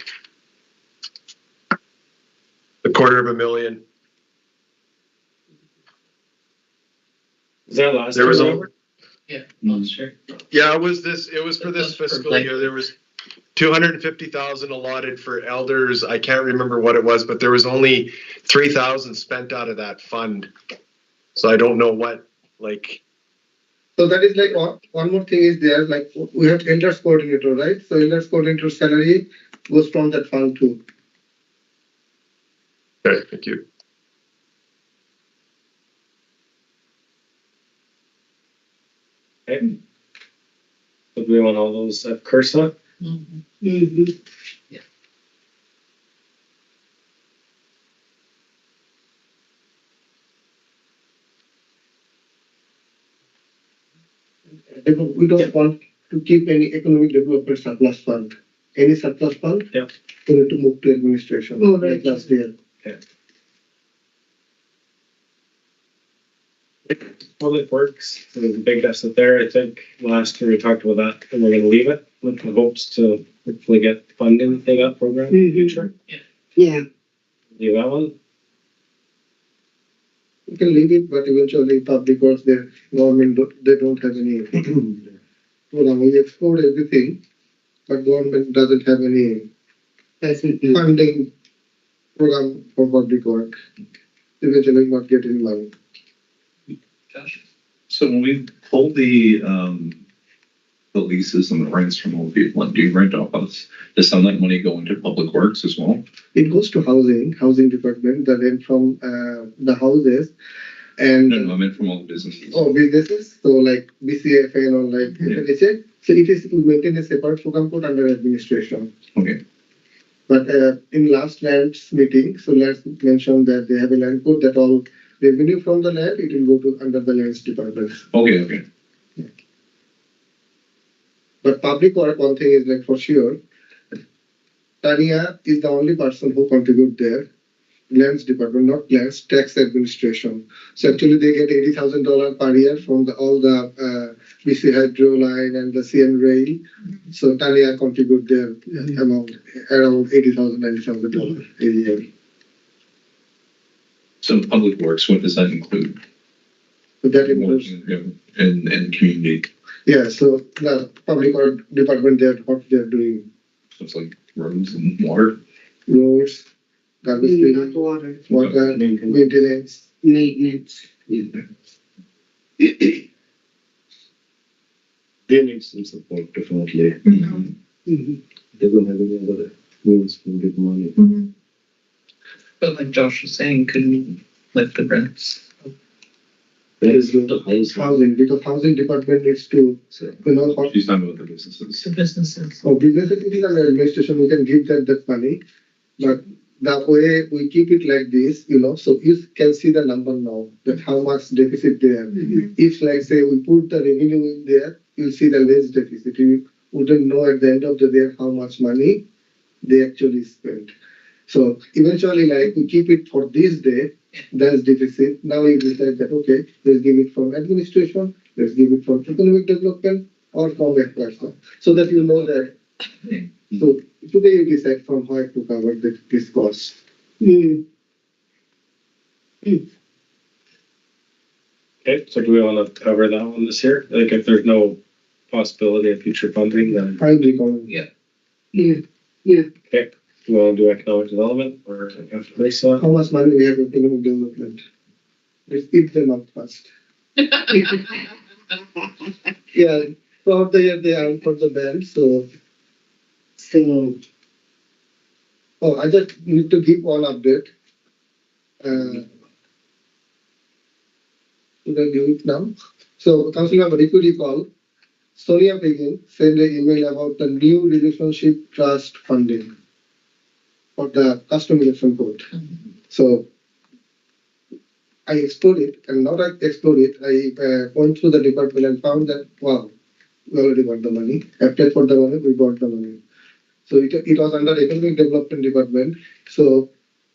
A $250,000. Is that last There year, was Robert? Yeah, last year. Yeah, it was for this That's for fiscal like- year. There was 250,000 allotted for elders. I can't remember what it was, but there was only 3,000 spent out of that fund. So I don't know what, like, So that is like one more thing is there, like we have elders coordinator, right? So elders coordinator salary goes from that fund too. okay, thank you. Okay. So do we want all those at Cursa? Mhm. Mhm. We don't want to keep any economic development surplus fund. Any surplus fund? Yeah. We need to move to administration. Oh, right. Like last year. Public Works, so there's a big deficit there. I think last year we talked about that and we're gonna leave it with the hopes to hopefully get funding for that program in the future. Yeah, Leave that one. We can leave it, but eventually public works, their government, they don't have any. Program. We explored everything, but government doesn't have any doesn't, funding program for public work. Eventually not get any money. So when we pull the leases and the rents from old people and do rent offs, does some of that money go into public works as well? It goes to housing department, the rent from the houses and No, I meant from all the businesses. businesses, so like BCFN or like FNHA. So it is we maintain a separate program code under administration. Okay. But in last land's meeting, so let's mention that they have a land code that all revenue from the land, it will go to under the lands department. Okay. But public work, one thing is like for sure, Tania is the only person who contribute there. Lands department, not lands, tax administration. So actually they get $80,000 per year from all the BC Hydro line and the CN rail. So Tania contribute their amount around $80,000, $90,000 a year. Some public works, what does that include? So that includes, And community, yeah, so the public art department, what they're doing, so it's like roads and water. roads, garbage Not cleaning, water, water, maintenance. maintenance. They need some support, definitely. Mhm. They don't have any other means to get money. But like Josh was saying, could we lift the rents? There is no house. Housing, because housing department needs to, how, She's talking about the businesses. The businesses. for business activities and administration, we can give them that money. But the way we keep it like this, so you can see the number now, that how much deficit there. If like say we put the revenue in there, you'll see the less deficit. You wouldn't know at the end of the day how much money they actually spent. So eventually, like we keep it for this day, there's deficit. Now you decide that okay, let's give it from administration, let's give it from economic development or from that person, so that you know that. So today you decide from where to cover this cost. Okay, so do we want to cover that one this year? Like if there's no possibility of future funding, then, I'll be going. Yeah. Yeah, okay, do we want to do economic development or Lisa? How much money we have in economic development? Let's eat them up first. Yeah, throughout the year they earn for the band, so. so, Oh, I just need to give one update. Should I give it now? So, Council Member, if you recall, Sonya Pighin sent an email about the new relationship trust funding for the custom election code. So, I explored it, and not I explored it, I went through the department and found that, wow, we already got the money. Applied for the money, we got the money. So it was under economic development department. So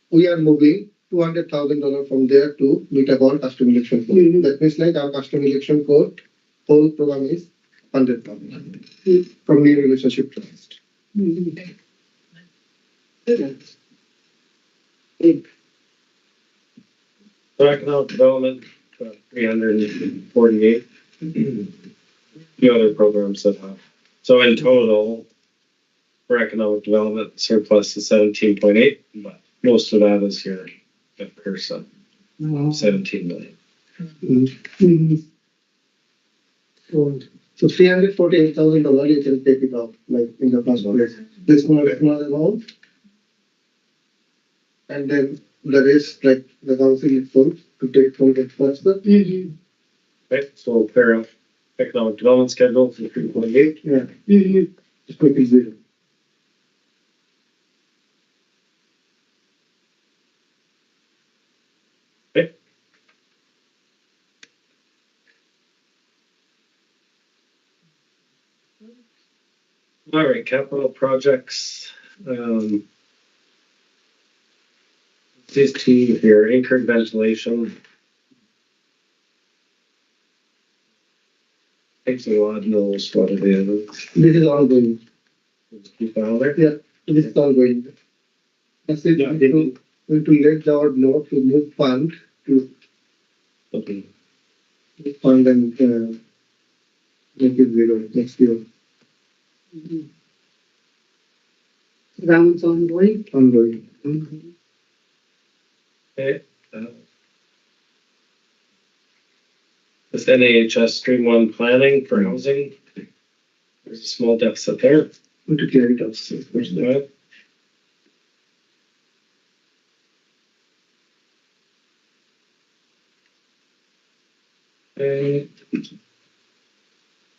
we are moving $200,000 from there to meet up our custom election code. That means like our custom election code whole program is 100,000 from new relationship trust. So economic development, 348. Few other programs that have. So in total, for economic development, surplus is 17.8, but most of that is here at Cursa, 17 million. So $348,000 you can take it off, like in the first place. This one amount. And then the rest, like the council itself, to take from the first. Okay, so we'll clear up economic development schedule for 3.8. Yeah. Just make it zero. Okay. All right, capital projects. These two here, anchored ventilation. Takes a lot of knows what it is. This is ongoing. Keep it on there. Yeah, this is ongoing. That's it. Yeah, We need to let the board know to move fund to Okay. fund and make it zero next year. that one's ongoing. Ongoing. Okay. This NAHS Stream 1 planning for housing. There's a small deficit there. We need to clear it up. So first, Right. Okay.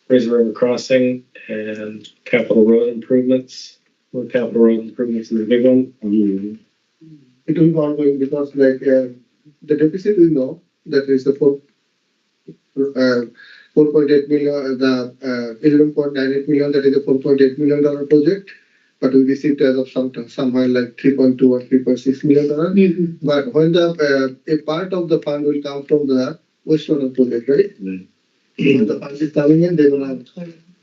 Fraser River Crossing and Capital Road improvements. Well, Capital Road improvements is a big one. it will be ongoing because like the deficit we know that is the 4.8 million, the 11.98 million, that is a $4.8 million project. But we received as of somewhere like 3.2 or 3.6 million dollars. But when the a part of the fund will come from the wastewater project, right? When the fund is coming in, they will have.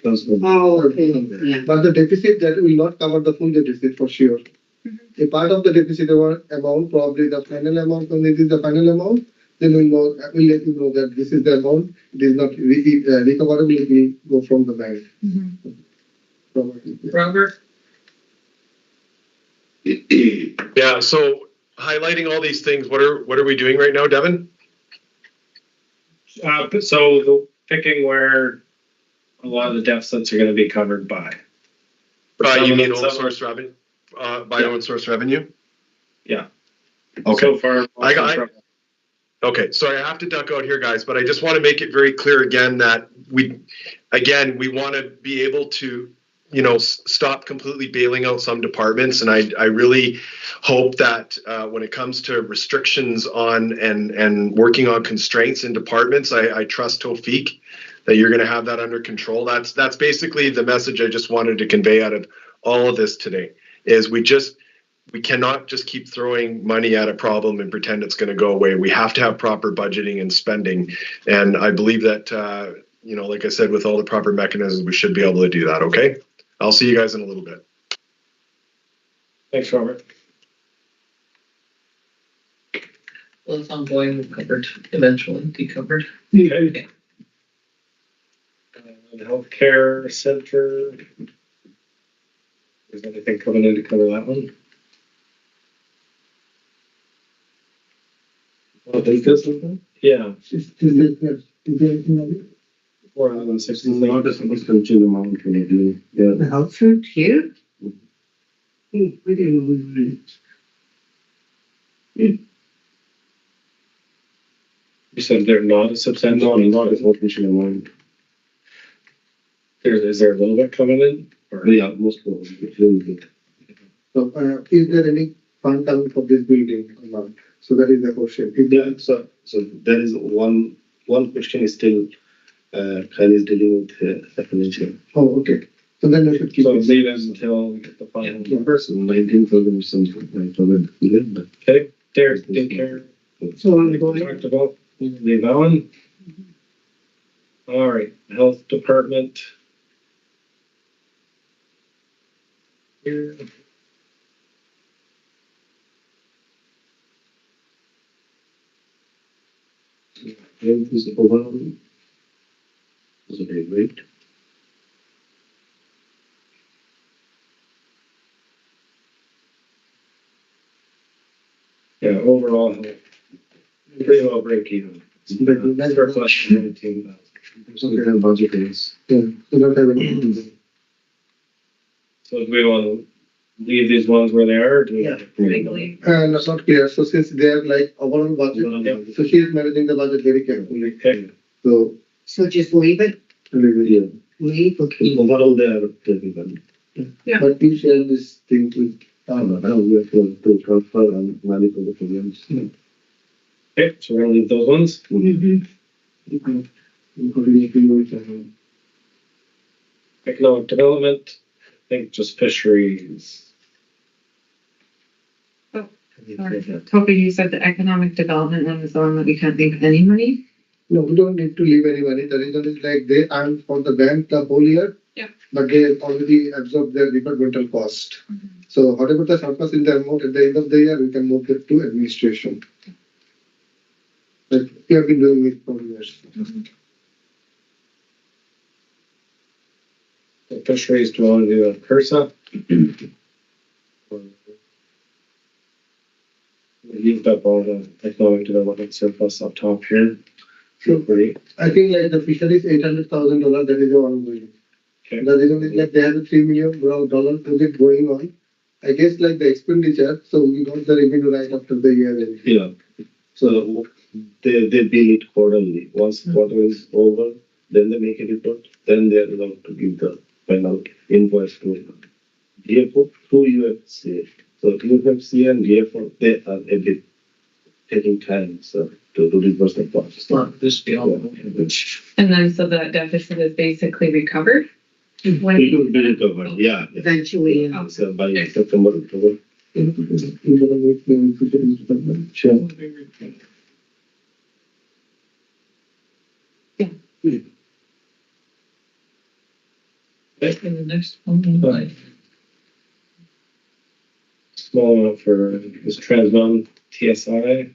Oh, okay, yeah. But the deficit that will not cover the full deficit for sure. A part of the deficit amount, probably the final amount, when it is the final amount, then we'll let you know that this is the amount, it is not recoverable, it will go from the bank. Probably. Robert? Yeah, so highlighting all these things, what are we doing right now, Devon? Picking where a lot of the deficits are gonna be covered by. You mean Some- own source revenue? By own source revenue? Yeah. Okay. So far. Okay, sorry, I have to duck out here, guys, but I just want to make it very clear again that we want to be able to, stop completely bailing out some departments. And I really hope that when it comes to restrictions on and working on constraints in departments, I trust Tawfiq that you're going to have that under control. That's basically the message I just wanted to convey out of all of this today, is we cannot just keep throwing money at a problem and pretend it's going to go away. We have to have proper budgeting and spending. And I believe that, like I said, with all the proper mechanisms, we should be able to do that. Okay. I'll see you guys in a little bit. Thanks, Robert. Well, it's ongoing, covered, eventually decovered. Okay. The healthcare center. Is anything coming in to cover that one? Oh, is there something? Yeah. Is there anything on it? 460. Not a substantial amount, maybe. Yeah. The health center here? We didn't know we You said they're not a substantial. Not a substantial amount. Is there a little bit coming in? Or? Yeah, most probably. It will be. So, is there any fund coming for this building or not? So that is the question. Yeah, so there is one question is still, Kyle is dealing with financial. Oh, okay. So then we should keep So it. leave it until we get the final number. So 19,000 or something, I forgot the figure, but. Okay, Derek, daycare. So We talked about, leave that one. All right, health department. Here. Health is overall. Was very great. Yeah, overall, pretty well break even. But That's our plus 17,000. so there are budget is. Yeah, so don't have any. So do we want to leave these ones where they are? Or do we? Yeah, legally. That's not clear. So since they are like overall budget, so she is managing the budget very carefully. Okay. So just leave it, Yeah. leave, okay. Overall, they are taking. Yeah. but we share this thing with. Now we have to transfer and manage all the programs. Okay, so we're gonna leave those ones. Economic development, I think just fisheries. Toby, you said the economic development one is the one that we can't leave any money? No, we don't need to leave any money. The reason is like they earn for the bank the whole year. Yeah. But they already absorb their departmental cost. So whatever the surplus in the amount at the end of the year, we can move it to administration. Like we have been doing it for years. The fisheries, do you want to do a Cursa? We used up all the economic development surplus up top here. So Pretty. I think like the fisheries $800,000, that is the one going. Okay. The reason is like they have a $3 million project going on. I guess like the expenditure, so we got the revenue right after the year end. Yeah. So they bill it quarterly. Once quarter is over, then they make a report. Then they are allowed to give the final invoice to DFO through UFC. So UFC and DFO, they are a bit taking time, so to reverse the cost. It's not this deal. And then so that deficit is basically recovered? When It will be recovered, yeah. Eventually, yeah. So by September, October. Sure. In the next one, like, small amount for this Transmon TSI.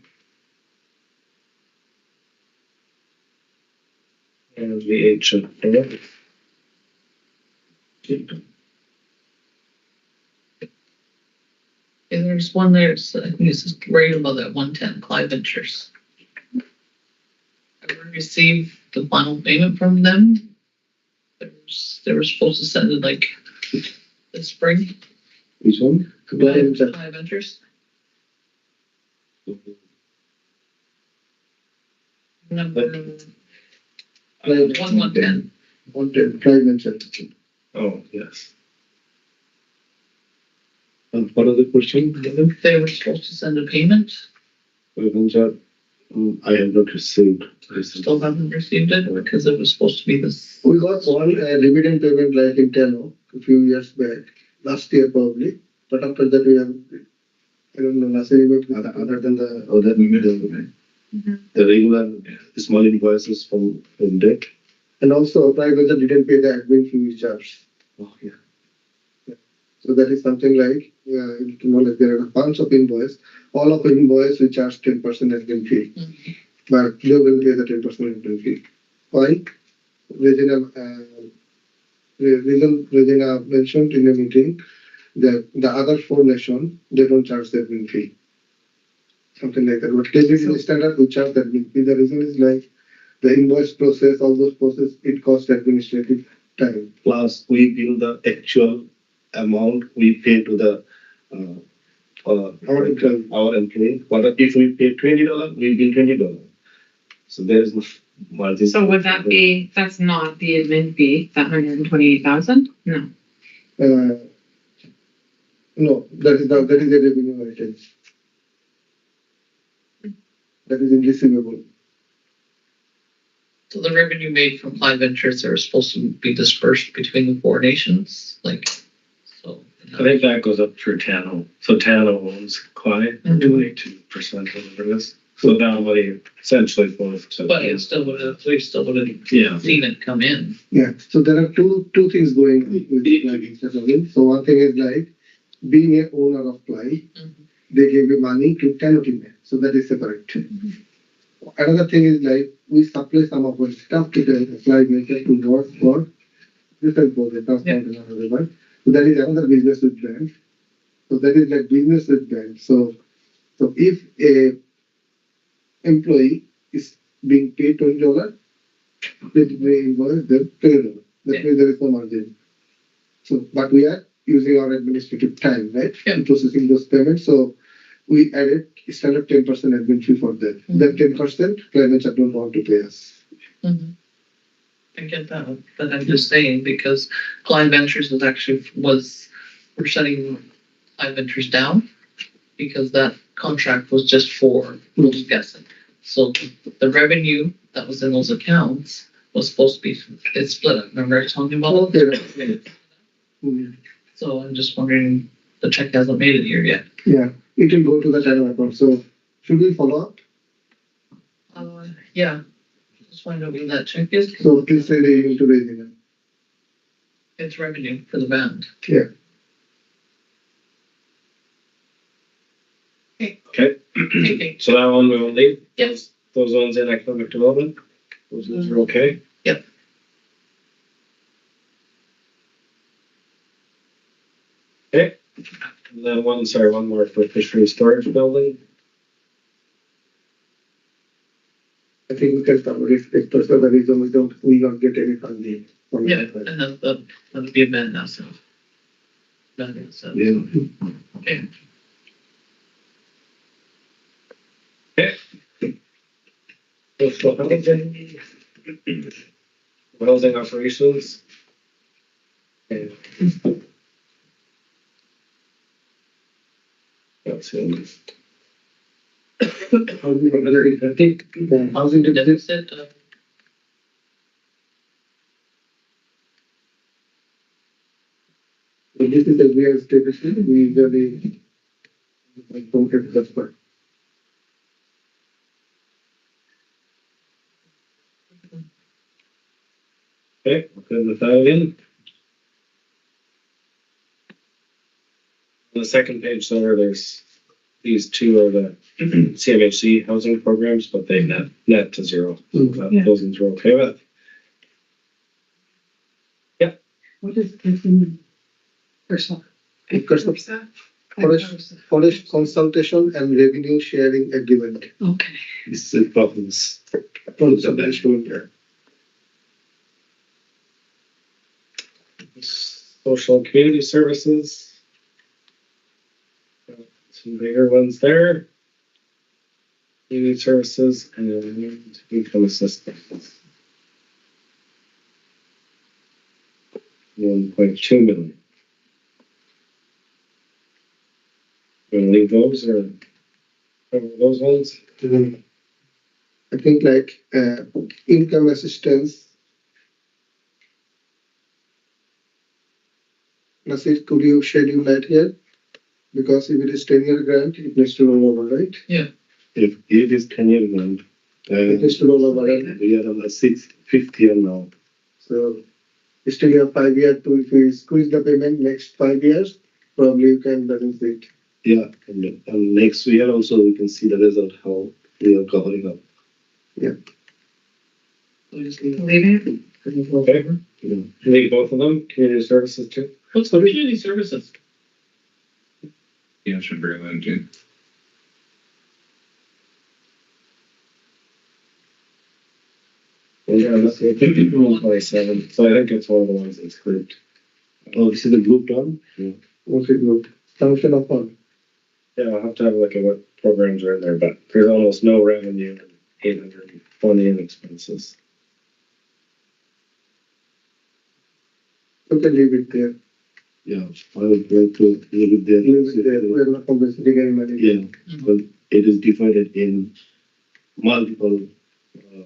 And VH. And there's one there, so I think it's just right above that 110 Clive Ventures. I received the final payment from them. They were supposed to send it like this spring. Which one? Clive Ventures. Number 110. 110, Clive mentioned. Oh, yes. And what are the question? They were supposed to send a payment. I have not received. Still haven't received it because it was supposed to be this. We got one dividend payment like in Tello a few years back, last year probably. But after that we have, I don't know, Nasir Ahmed, Other than the, oh, that we made The regular small invoices from debt. and also private didn't pay the admin fee we charged. Oh, yeah. So that is something like, like there are a bunch of invoice. All of the invoice we charge 10% admin fee. But they will pay the 10% admin fee. Why? Regina mentioned in the meeting that the other 4 nations, they don't charge the admin fee. Something like that. But KBC standard, we charge the admin fee. The reason is like the invoice process, all those process, it costs administrative time. Plus, we bill the actual amount we pay to the Our employee. our employee. But if we pay $20, we bill $20. So there is no margin. So would that be, that's not the admin fee, that 128,000? No. No, that is a revenue item. That is in receivable. So the revenue made from Clive Ventures are supposed to be dispersed between the 4 nations, like, so. I think that goes up through Tano. So Tano owns Clyde, 22% of it is. So that money essentially flows to. But it still would have, we still would have Yeah. seen it come in. Yeah, so there are two things going on with like settlement. So one thing is like being a owner of Ply, they give you money to Tano. So that is separate. Another thing is like we supply some of our stuff to the Ply maker to work for different projects, transport and other. So that is another business with brand. So that is like business with brand. So if a employee is being paid $20, they invoice them $20. That means there is no margin. So, but we are using our administrative time, right? In processing those payments. So we added standard 10% admin fee for that. That 10% clients don't want to pay us. I get that, but I'm just saying because Clive Ventures we're shutting Clive Ventures down because that contract was just for just guessing. So the revenue that was in those accounts was supposed to be, it's split up. Remember I told you about it? So I'm just wondering, the check hasn't made it here yet. Yeah, it will go to the channel account. So should we follow up? Yeah. Just find out where that check is. So please say they need to raise it. It's revenue for the band. Yeah. Okay. Okay. So that one we will leave. Yes. Those ones in economic development, those ones are okay. Yep. Okay. And then one more for fishery storage building. I think we can cover it. If for some reason we don't get any funding from Yeah, that. and that'll be a band now, so. Band, so. Yeah. Okay. Housing operations. Okay. That's it. Housing deficit. Deficit, So this is the real status. We usually don't get that part. Okay, good with that again. The the second page there, there's these two are the CMHC housing programs, but they net to zero. Yeah. Those ones we're okay with. What is continuing? Forest consultation and revenue sharing agreement. Okay. This is problems. Consultation. Social and community services. Some bigger ones there. Community services and income assistance. 1.2 million. You want to leave those or cover those ones? I think like income assistance. Nasir, could you shed your light here? Because if it is 10-year grant, it needs to roll over, right? If it is 10-year grant, It needs to roll over, right? we are on the fifth year now. So you still have 5 years to, if you squeeze the payment next 5 years, probably you can balance it. Yeah, and next year also we can see the result how we are covering up. Leaving Okay. Yeah. Leave both of them, community services too. What's community services? Yeah, should bring that into. Yeah, that's 127. So I think it's one of the ones that's grouped. Oh, this is the group one? Yeah. Okay, good. Function of fund. Yeah, I'll have to have a look at what programs are in there, but there's almost no revenue and 820 in expenses. You can leave it there. Yeah, I would like to leave it there. Leave it there. We are not compensating any money. Yeah, but it is divided in multiple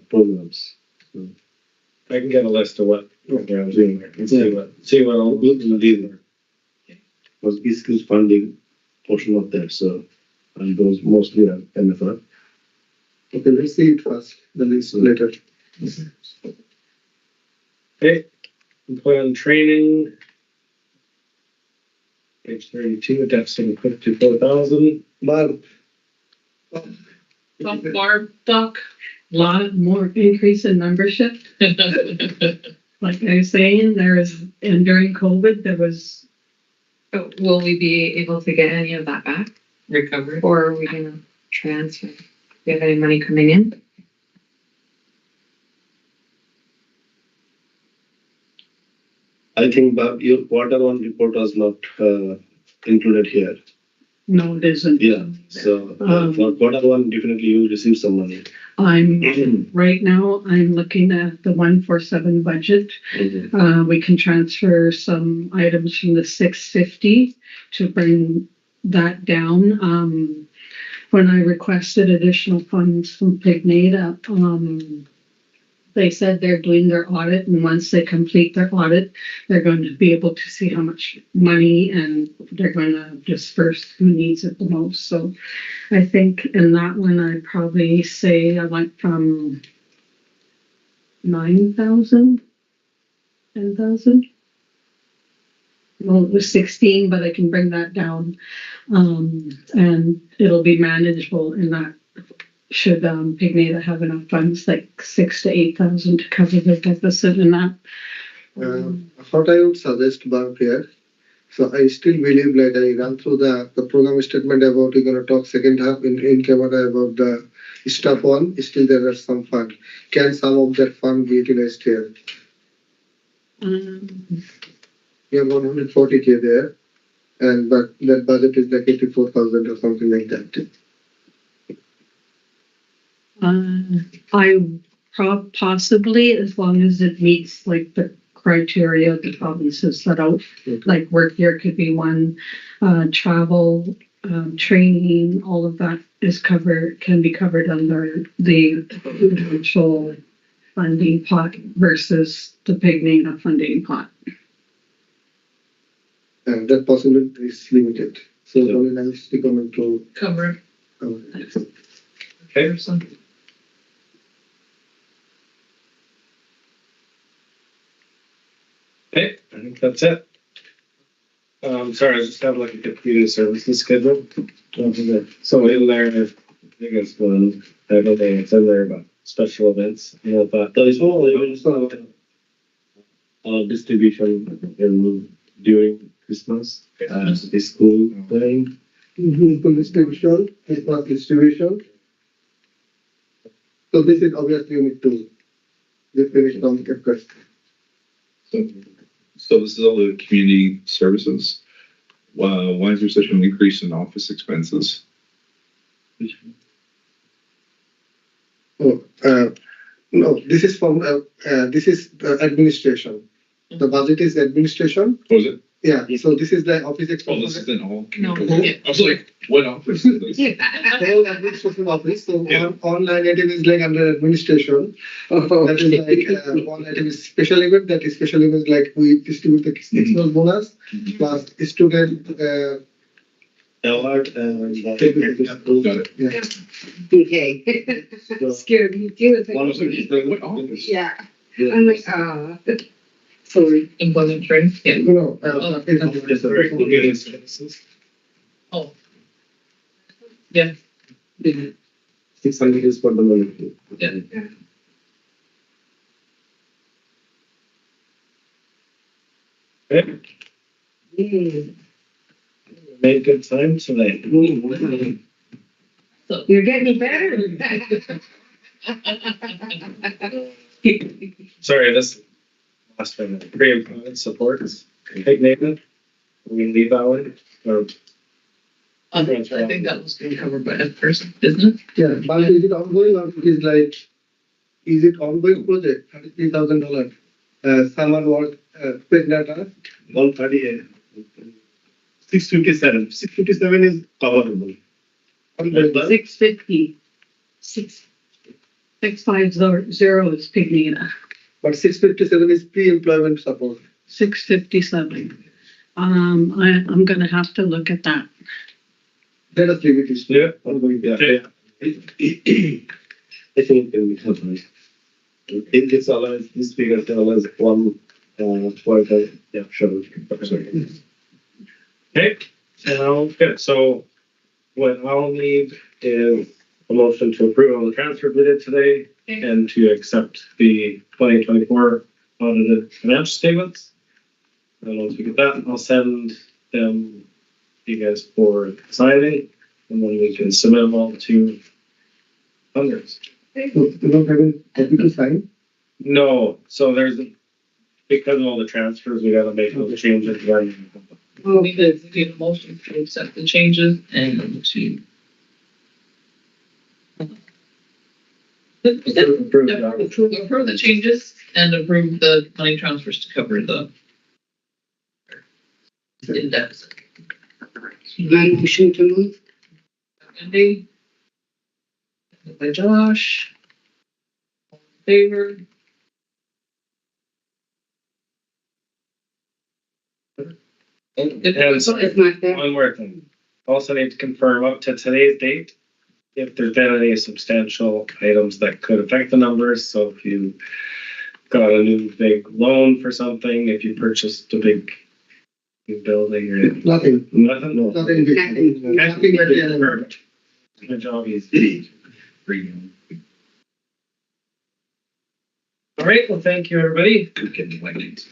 programs. I can get a list of what programs are in there and see what all Good in the was skills funding portion of that, so and those mostly are MFR. Okay, let's see it first, the list later. Okay, employee training. Page 32, deficit of 54,000. Barb. Some Barb talk. lot more increase in membership. Like I was saying, and during COVID, there was, will we be able to get any of that back? Recovery. Or are we gonna transfer? Do you have any money coming in? I think but your quarter one report was not included here. No, it isn't. Yeah, so for quarter one, definitely you will receive some money. Right now, I'm looking at the 147 budget. We can transfer some items from the 650 to bring that down. When I requested additional funds from Pignata, they said they're doing their audit, and once they complete their audit, they're going to be able to see how much money and they're going to disperse who needs it the most. So I think in that one, I'd probably say I went from 9,000, 10,000. Well, it was 16, but I can bring that down. And it'll be manageable in that. Should Pignata have enough funds, like 6,000 to 8,000 to cover the deficit in that? What I would suggest, Barb, here, so I still believe, like I ran through the program statement about, we're gonna talk second half in camera about the stuff one, still there are some fund. Can some of that fund be utilized here? You have 140K there, but that budget is like 84,000 or something like that. I possibly, as long as it meets like the criteria the province has set out, like work year could be one, travel, training, all of that is can be covered under the provincial funding pot versus the Pignata funding pot. And that possibility is limited. So it's only nice to come to Cover. Okay. Okay, I think that's it. Sorry, I just have like a community services schedule. So in there, I think it's one, I don't think it's in there about special events. And I thought, So it's all events distribution during Christmas, the school playing. For distribution, Christmas distribution. So this is obviously you need to definition of the question. So this is all the community services. Why is there such an increase in office expenses? Oh, no, this is from, this is the administration. The budget is administration. Was it? Yeah, so this is the office Oh, expenses. this isn't all. No. I was like, what office is this? Whole administration office, so one line item is like under administration. That is like, one item is special event, that is special event like we distribute the Christmas bonus plus student, Award and. Got it. yeah. Okay. Scared me too. One of them is like, what office? Yeah, I'm like, sorry. Employment training, yeah. No, Just a very community services. Oh. Yeah. 600 is for the money. Yeah. Okay, Mm. made good time tonight. You're getting better. Sorry, this last one, pre-employment supports. Hey, Nathan, we leave that one, or I think that was gonna be covered by Ed first, isn't it? Yeah, but is it ongoing or it is like, is it ongoing project, $33,000? Summer work, pregnant data? 138. 657. 657 is coverable. 650. 650 is Pignina. But 657 is pre-employment support. 657. I'm gonna have to look at that. Let us leave it. yeah, Yeah. I think it can be covered. It's always, this figure is always one quarter. Yeah, sure. Sorry. okay, good, so what I'll need is a motion to approve all the transfer bid today and to accept the 2024 audited financial statements. And once we get that, I'll send them to you guys for signing, and then we can submit them all to funders. So you don't have any copy to sign? No, so because of all the transfers, we gotta make those changes when. We did a motion to accept the changes and to. Approve that. Approve the changes and approve the money transfers to cover the index. My motion to move. Andy? By Josh? All in favor? And It's not there. one more thing, also need to confirm up to today's date, if there's been any substantial items that could affect the numbers, so if you got a new big loan for something, if you purchased a big new building or Nothing, nothing, no. nothing big. Nothing. Nothing but the- Perfect. Good job, easy. All right, well, thank you, everybody. Could get me like it.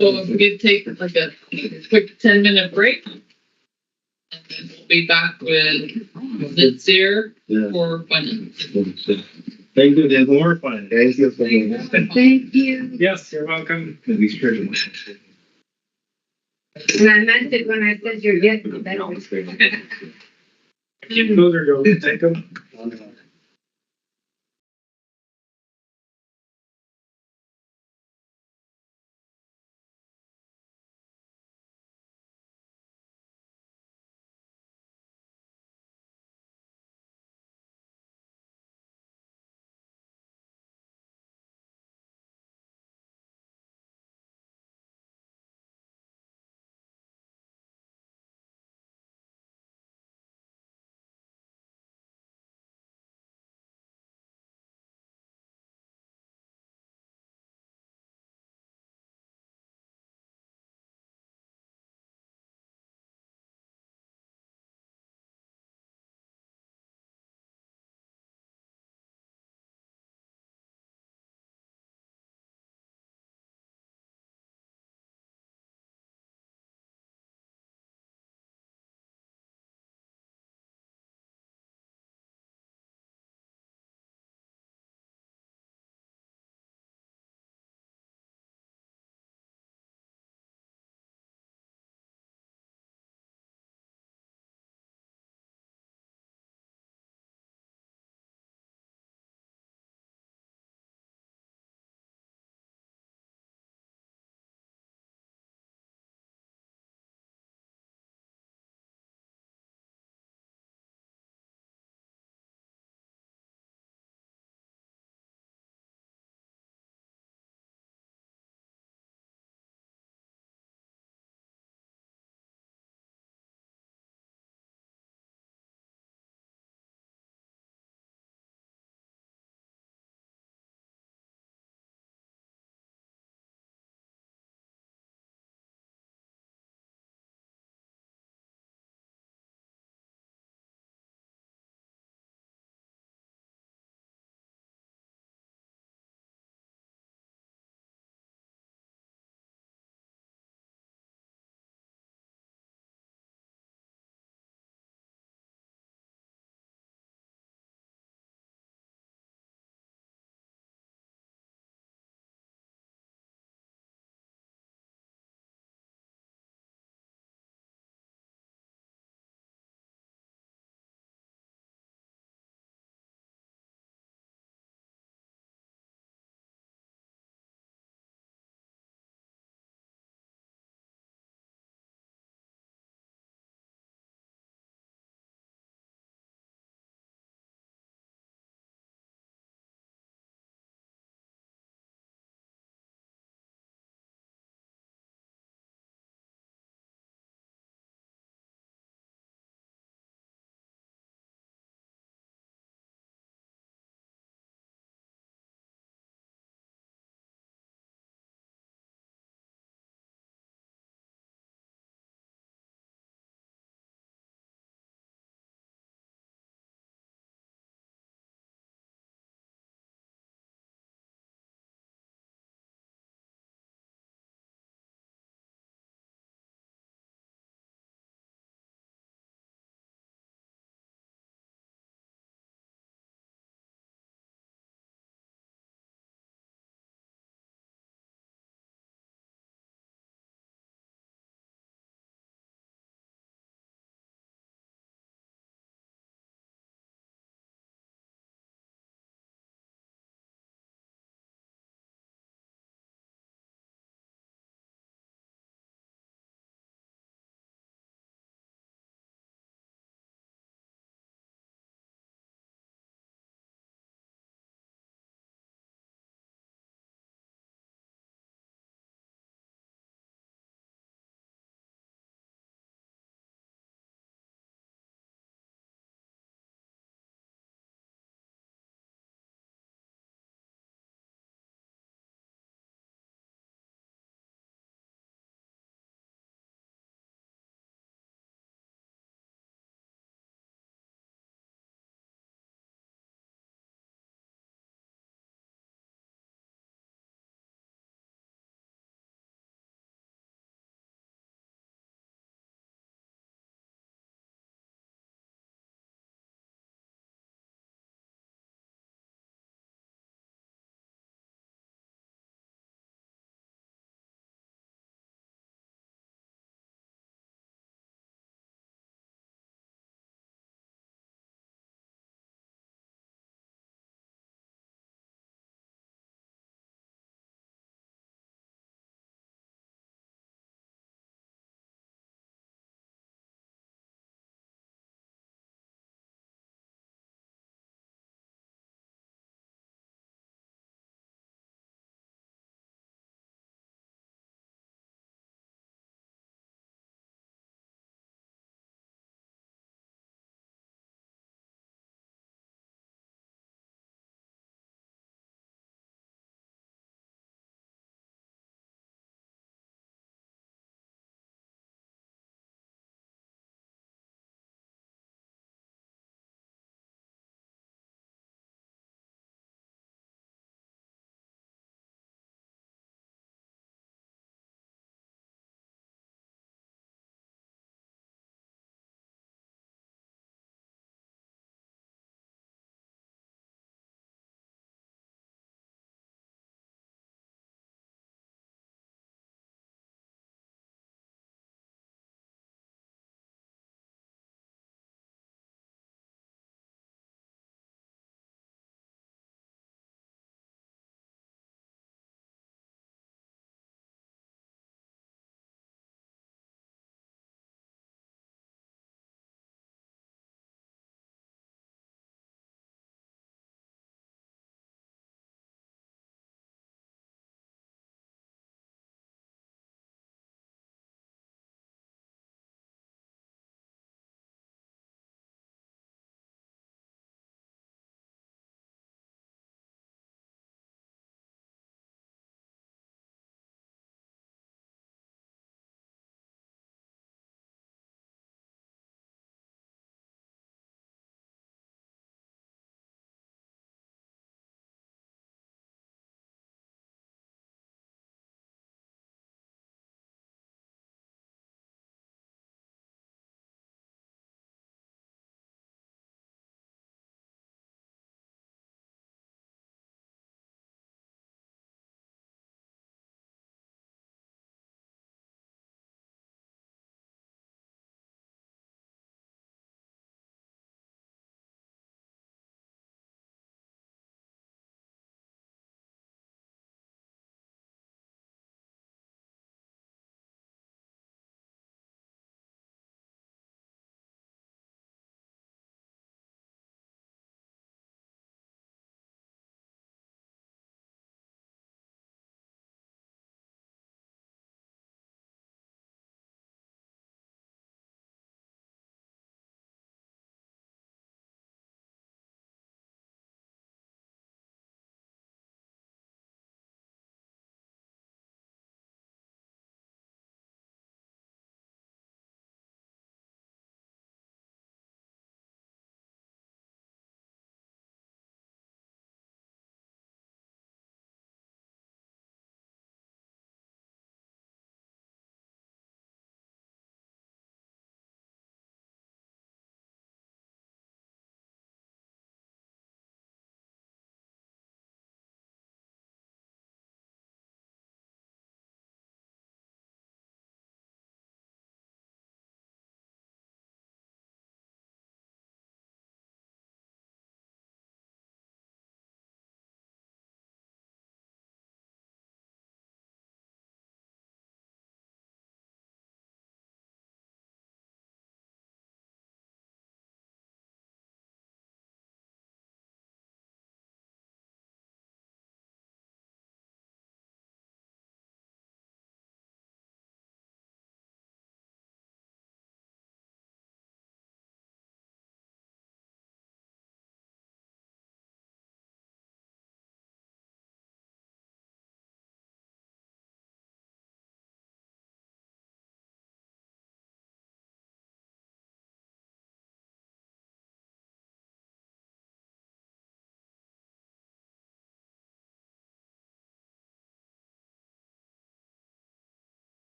So if we could take like a quick 10-minute break. And then we'll be back with Nasir Yeah. for finance. Thank you. There's more fun. Thank you. Yes, you're welcome. At least heard it. And I meant it when I said you're getting better. Keep those or go take them.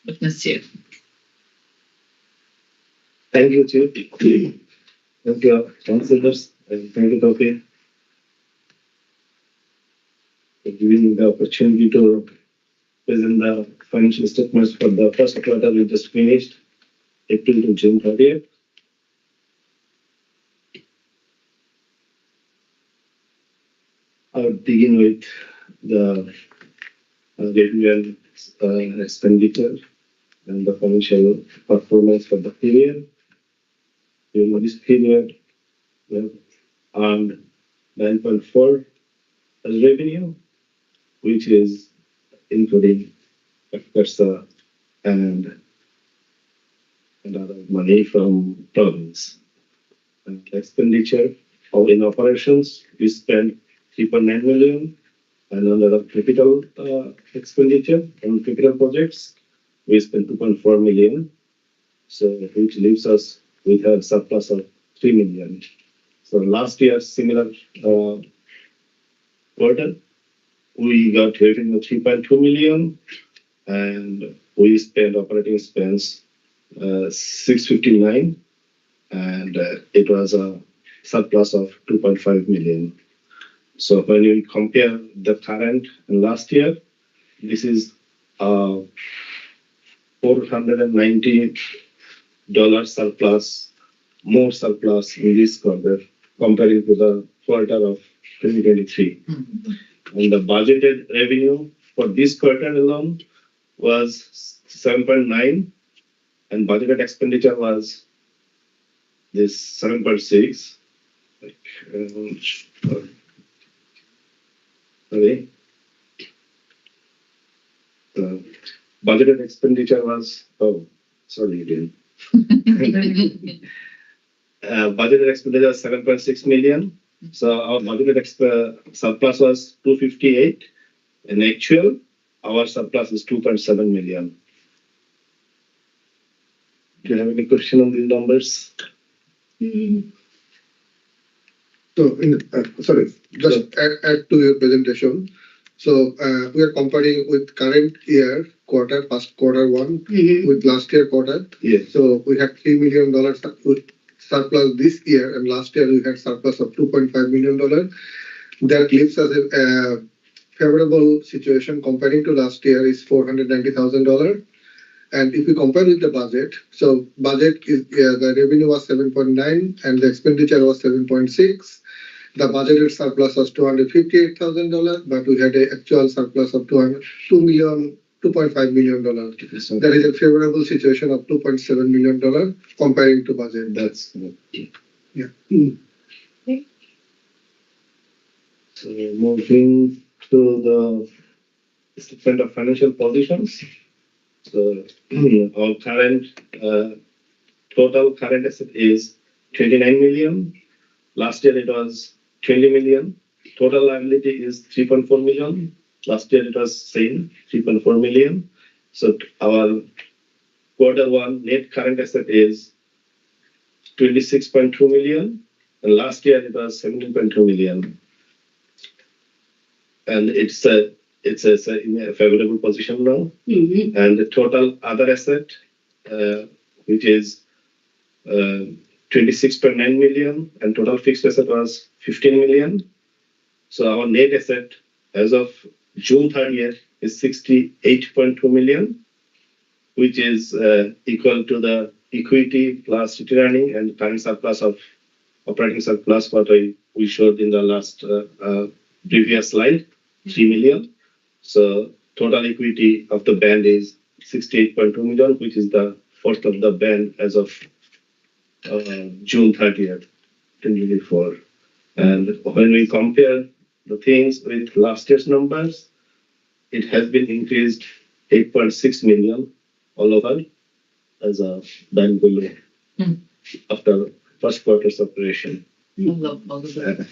with Nasir. Thank you, Chief. Thank you, councillors, and thank you, Topi, for giving me the opportunity to present the financial statements for the first quarter we just finished, April to June 30th. I'll begin with the revenue and expenditure and the financial performance for the period. During this period, we have earned 9.4 as revenue, which is including FCARSA and other money from province. And expenditure in operations, we spent 3.9 million, and on the capital expenditure on capital projects, we spent 2.4 million. So which leaves us with a surplus of 3 million. So last year, similar quarter, we got revenue of 3.2 million, and we spent operating expense 659, and it was a surplus of 2.5 million. So when we compare the current and last year, this is $490 surplus, more surplus in this quarter comparing to the quarter of 2023. And the budgeted revenue for this quarter alone was 7.9, and budgeted expenditure was this 7.6. Sorry. The budgeted expenditure was, sorry again. Budgeted expenditure was 7.6 million. So our budgeted surplus was 258. In actual, our surplus is 2.7 million. Do you have any question on these numbers? So, sorry, just add to your presentation. So, we are comparing with current year quarter, first quarter one, with last year quarter. Yes. So, we had $3 million surplus this year, and last year we had surplus of $2.5 million. That leaves us a favorable situation comparing to last year is $490,000. And if we compare with the budget, so budget is the revenue was 7.9 and the expenditure was 7.6. The budgeted surplus was $258,000, but we had an actual surplus of $2.5 million. That is a favorable situation of $2.7 million comparing to budget. That's Yeah. So moving to the statement of financial positions. So our current total current asset is 29 million. Last year it was 20 million. Total liability is 3.4 million. Last year it was same 3.4 million. So our quarter one net current asset is 26.2 million, and last year it was 17.2 million. And it's in a favorable position now. And the total other asset, which is 26.9 million, and total fixed asset was 15 million. So our net asset as of June 30th is 68.2 million, which is equal to the equity plus returning and current surplus of operating surplus what we showed in the last previous slide, 3 million. So total equity of the band is 68.2 million, which is the fourth of the band as of June 30th, 2024. And when we compare the things with last year's numbers, it has been increased 8.6 million all over as a band below after first quarter's operation. I love all of that.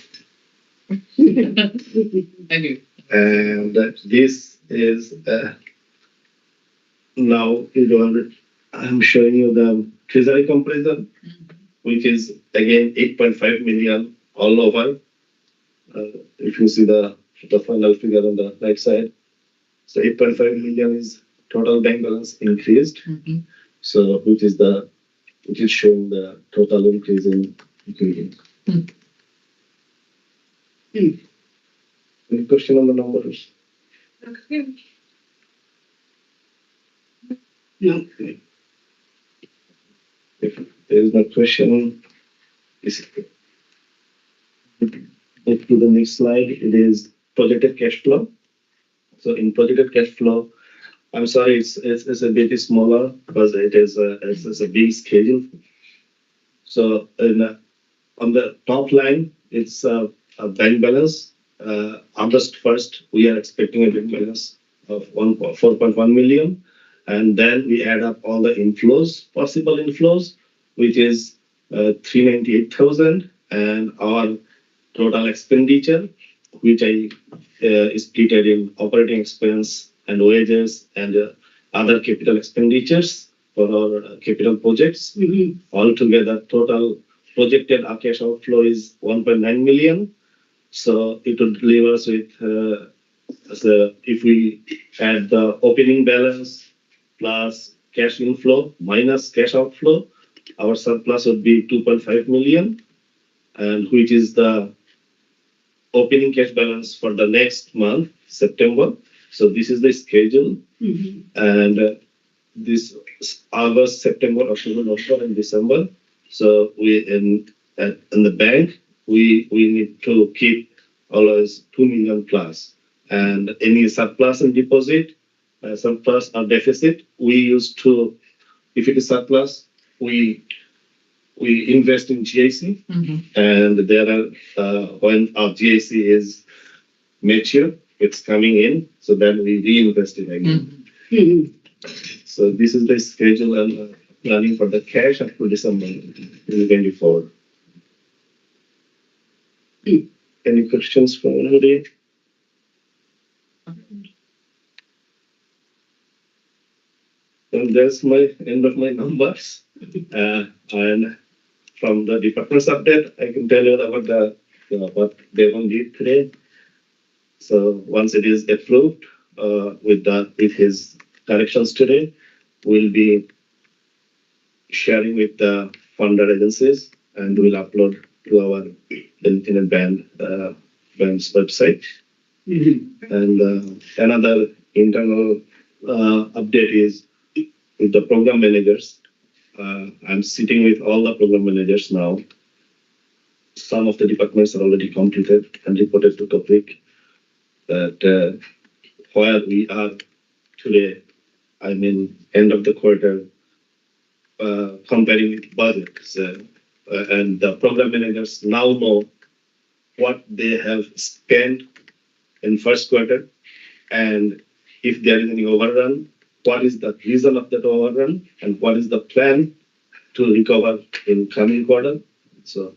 I do. And this is now I'm showing you the treasury comparison, which is again 8.5 million all over. If you see the final figure on the right side, so 8.5 million is total bank balance increased. Mhm. So which is showing the total increase in equity. Any question on the numbers? No. If there is no question, move to the next slide. It is projected cash flow. So in projected cash flow, I'm sorry, it's a bit smaller because it's a big schedule. So on the top line, it's a bank balance. August 1st, we are expecting a bank balance of 4.1 million. And then we add up all the possible inflows, which is 398,000, and our total expenditure, which is split in operating expense and wages and other capital expenditures for our capital projects. Altogether, total projected cash outflow is 1.9 million. So it would leave us with, if we add the opening balance plus cash inflow minus cash outflow, our surplus would be 2.5 million, and which is the opening cash balance for the next month, September. So this is the schedule, and this August, September, October, November, and December. So we in the bank we need to keep always 2 million plus, and any surplus and deposit, surplus or deficit, we used to, if it is surplus, we invest in GIC, and there are when our GIC is mature, it's coming in, so then we reinvest it again. So this is the schedule and planning for the cash up to December 2024. Any questions from anybody? And that's my end of my numbers. And from the department's update, I can tell you about what Devon did today. So once it is approved with his corrections today, we'll be sharing with the funder agencies, and we'll upload to our LTFN band's website. And another internal update is with the program managers. I'm sitting with all the program managers now. Some of the departments are already completed and reported to topic. That where we are today, I mean, end of the quarter, comparing with budgets, and the program managers now know what they have spent in first quarter, and if there is any overrun, what is the reason of that overrun, and what is the plan to recover in coming quarter. So.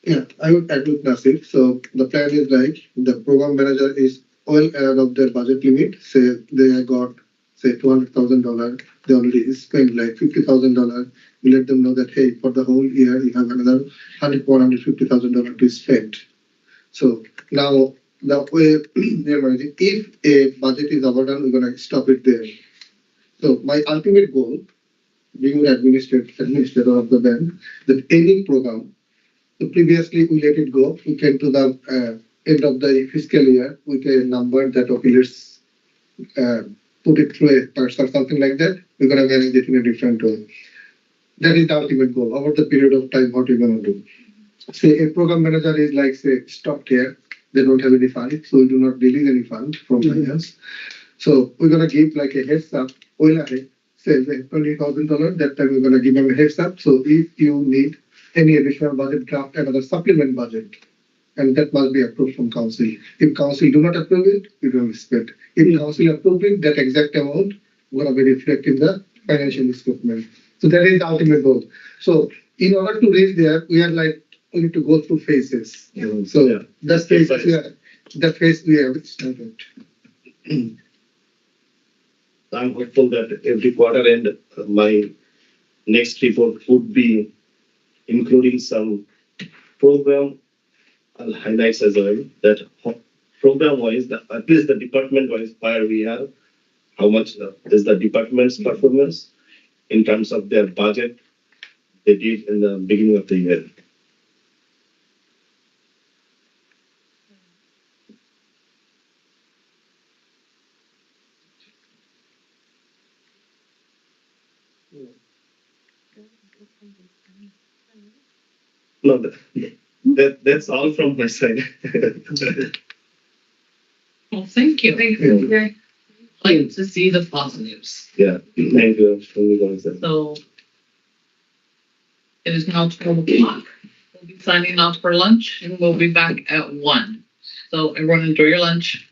Yeah, I would add with Nasir. So the plan is like the program manager is well ahead of their budget limit. Say they got say $200,000, they already spent like $50,000. We let them know that hey, for the whole year you have another $150,000 to spend. So now the way they're managing, if a budget is overdone, we're gonna stop it there. So my ultimate goal, being the administrator of the bank, that any program. So previously we let it go. We came to the end of the fiscal year with a number that okay, let's put it through a purse or something like that. We're gonna manage it in a different way. That is the ultimate goal. Over the period of time, what we're gonna do. Say a program manager is like say stopped here. They don't have any fund, so we do not release any fund from finance. So we're gonna give like a heads up. Well ahead, say $20,000. That time we're gonna give them a heads up. So if you need any additional budget, draft another supplement budget, and that must be approved from council. If council do not approve it, we don't spend. If council approve it, that exact amount will be reflected in the financial statement. So that is the ultimate goal. So in order to reach there, we need to go through phases. So that phase we have started. I'm hopeful that every quarter end, my next report would be including some program highlights as well, that program wise, at least the department wise, where we are how much is the department's performance in terms of their budget they did in the beginning of the year. No, that's all from my side. Well, thank you. Yeah. Like to see the positives. Yeah, thank you. So it is now 12 o'clock. We'll be signing off for lunch and we'll be back at 1. So everyone enjoy your lunch.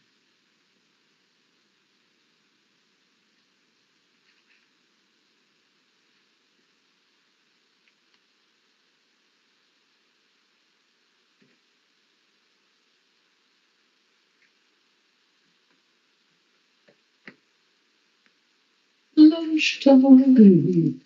Lunchtime.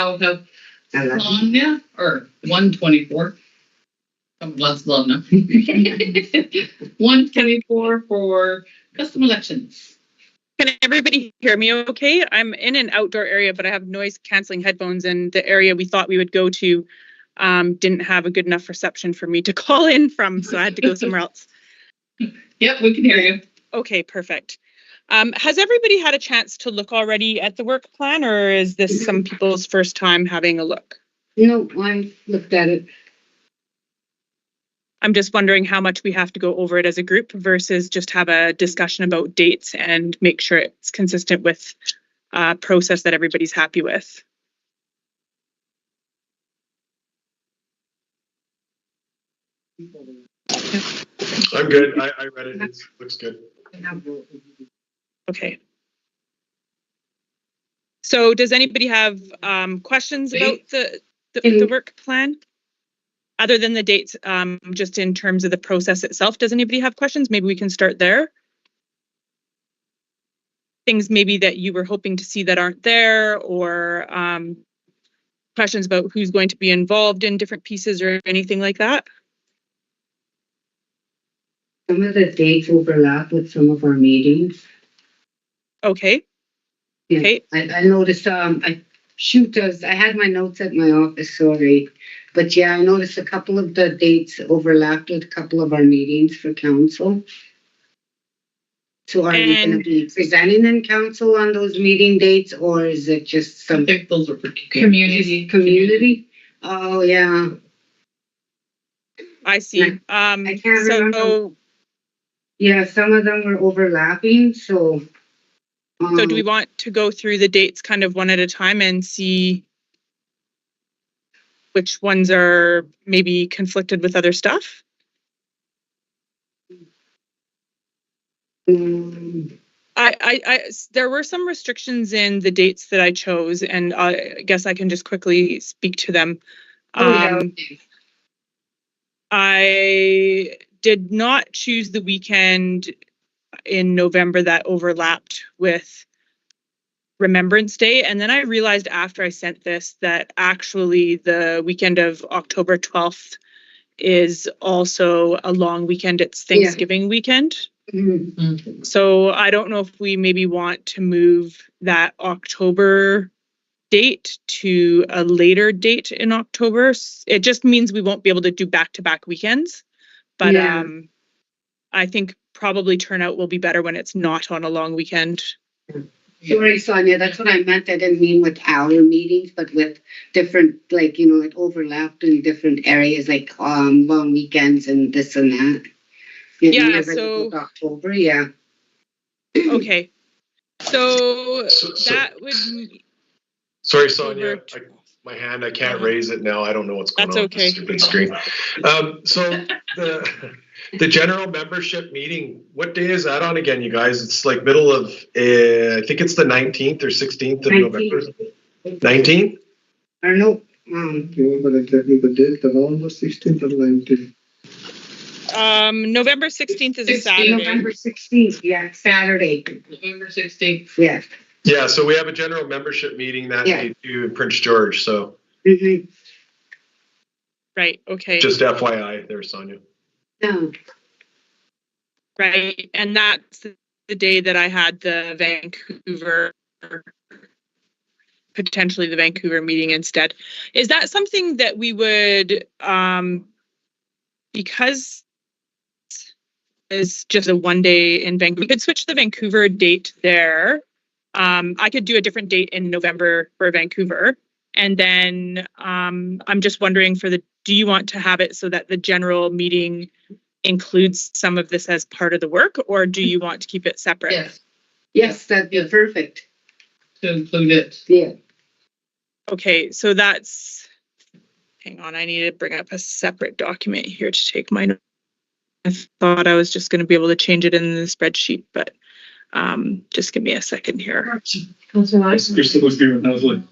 I'll have 11. Sonya, or 124. Less love now. 124 for custom elections. Can everybody hear me okay? I'm in an outdoor area, but I have noise canceling headphones, and the area we thought we would go to didn't have a good enough reception for me to call in from, so I had to go somewhere else. Yep, we can hear you. Okay, perfect. Has everybody had a chance to look already at the work plan, or is this some people's first time having a look? No, I looked at it. I'm just wondering how much we have to go over it as a group versus just have a discussion about dates and make sure it's consistent with a process that everybody's happy with. I'm good. I read it. It looks good. Okay. So does anybody have questions about the work plan? Other than the dates, just in terms of the process itself, does anybody have questions? Maybe we can start there. Things maybe that you were hoping to see that aren't there, or questions about who's going to be involved in different pieces or anything like that? Some of the dates overlap with some of our meetings. Okay. Yeah, Okay. I noticed, I had my notes at my office, sorry. But yeah, I noticed a couple of the dates overlapped with a couple of our meetings for council. So are you going to be presenting in council on those meeting dates, or is it just I some think those are pretty good. community? Oh, yeah. I see. I can't remember. Yeah, some of them were overlapping, so. So do we want to go through the dates kind of one at a time and see which ones are maybe conflicted with other stuff? There were some restrictions in the dates that I chose, and I guess I can just quickly speak to them. I did not choose the weekend in November that overlapped with Remembrance Day, and then I realized after I sent this that actually the weekend of October 12th is also a long weekend. It's Thanksgiving weekend. Mm-hmm. So I don't know if we maybe want to move that October date to a later date in October. It just means we won't be able to do back-to-back weekends. But I think probably turnout will be better when it's not on a long weekend. Sorry, Sonia, that's what I meant. I didn't mean with our meetings, but with different, like, it overlapped in different areas, like long weekends and this and that. So October, yeah. Okay. So that would. Sorry, Sonia. My hand, I can't raise it now. I don't know what's going on with the stupid screen. So the general membership meeting, what day is that on again, you guys? It's like middle of, I think it's the 19th or 16th of November. 19th? I don't know. Remember exactly the date, November 16th or 19th? November 16th is a Saturday. November 16th, yeah, Saturday. November 16th. Yeah. Yeah, so we have a general membership meeting that day too in Prince George, so. Mm-hmm. Right, okay. Just FYI there, Sonia. No. Right, and that's the day that I had the potentially the Vancouver meeting instead. Is that something that we would, because it's just a one day in Vancouver, we could switch the Vancouver date there. I could do a different date in November for Vancouver. And then I'm just wondering do you want to have it so that the general meeting includes some of this as part of the work, or do you want to keep it separate? Yes. Yes, that'd be perfect. To include it. Yeah. Okay, so hang on, I need to bring up a separate document here to take my notes. I thought I was just going to be able to change it in the spreadsheet, but just give me a second here. You're supposed to be with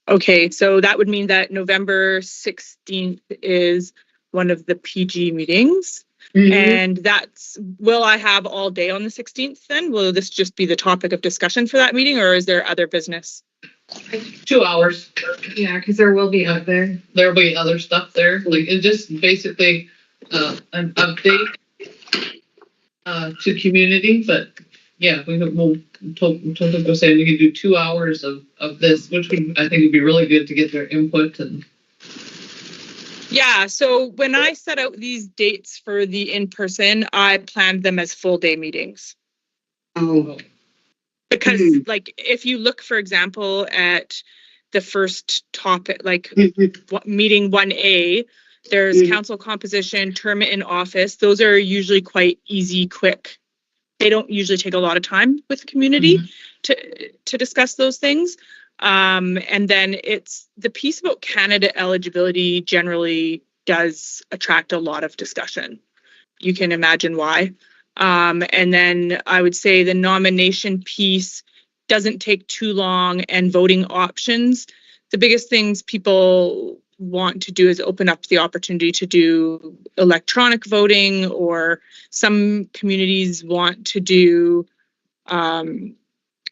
Okay, so that would mean that November 16th is one of the PG meetings. And will I have all day on the 16th then? Will this just be the topic of discussion for that meeting, or is there other business? 2 hours. Yeah, because there will be other. There'll be other stuff there. Like it's just basically an update to community. But yeah, we'll totally go say we could do 2 hours of this, which I think would be really good to get their input and. Yeah, so when I set out these dates for the in-person, I planned them as full day meetings. Oh, Because like if you look, for example, at the first topic, like meeting 1A, there's council composition, term in office. Those are usually quite easy, quick. They don't usually take a lot of time with community to discuss those things. And then it's the piece about candidate eligibility generally does attract a lot of discussion. You can imagine why. And then I would say the nomination piece doesn't take too long, and voting options. The biggest things people want to do is open up the opportunity to do electronic voting, or some communities want to do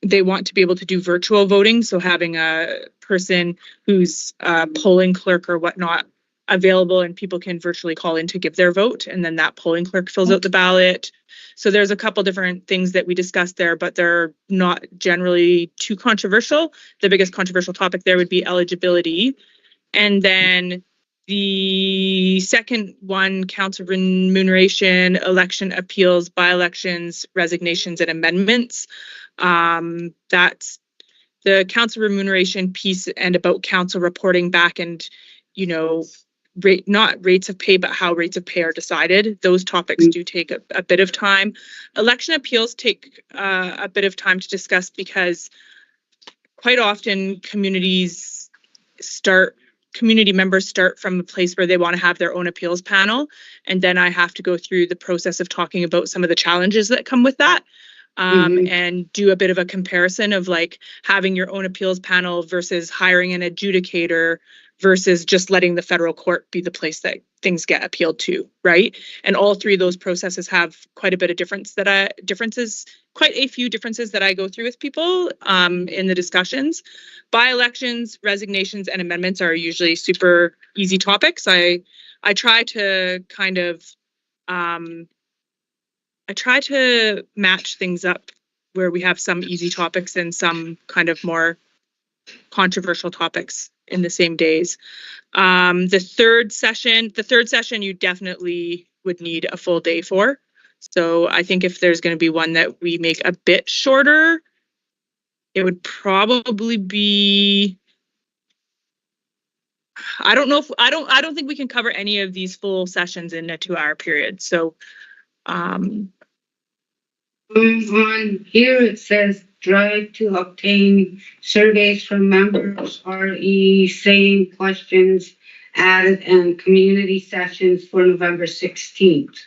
they want to be able to do virtual voting. So having a person who's a polling clerk or whatnot available, and people can virtually call in to give their vote, and then that polling clerk fills out the ballot. So there's a couple different things that we discussed there, but they're not generally too controversial. The biggest controversial topic there would be eligibility. And then the second one, council remuneration, election appeals, by-elections, resignations, and amendments. That's the council remuneration piece, and about council reporting back and, you know, not rates of pay, but how rates of pay are decided. Those topics do take a bit of time. Election appeals take a bit of time to discuss, because quite often community members start from a place where they want to have their own appeals panel. And then I have to go through the process of talking about some of the challenges that come with that. And do a bit of a comparison of like having your own appeals panel versus hiring an adjudicator versus just letting the federal court be the place that things get appealed to, right? And all three of those processes have quite a bit of quite a few differences that I go through with people in the discussions. By-elections, resignations, and amendments are usually super easy topics. I try to kind of match things up where we have some easy topics and some kind of more controversial topics in the same days. The third session you definitely would need a full day for. So I think if there's going to be one that we make a bit shorter, it would probably be, I don't think we can cover any of these full sessions in a 2-hour period. So on here it says drive to obtain surveys from members, RE, same questions added, and community sessions for November 16th.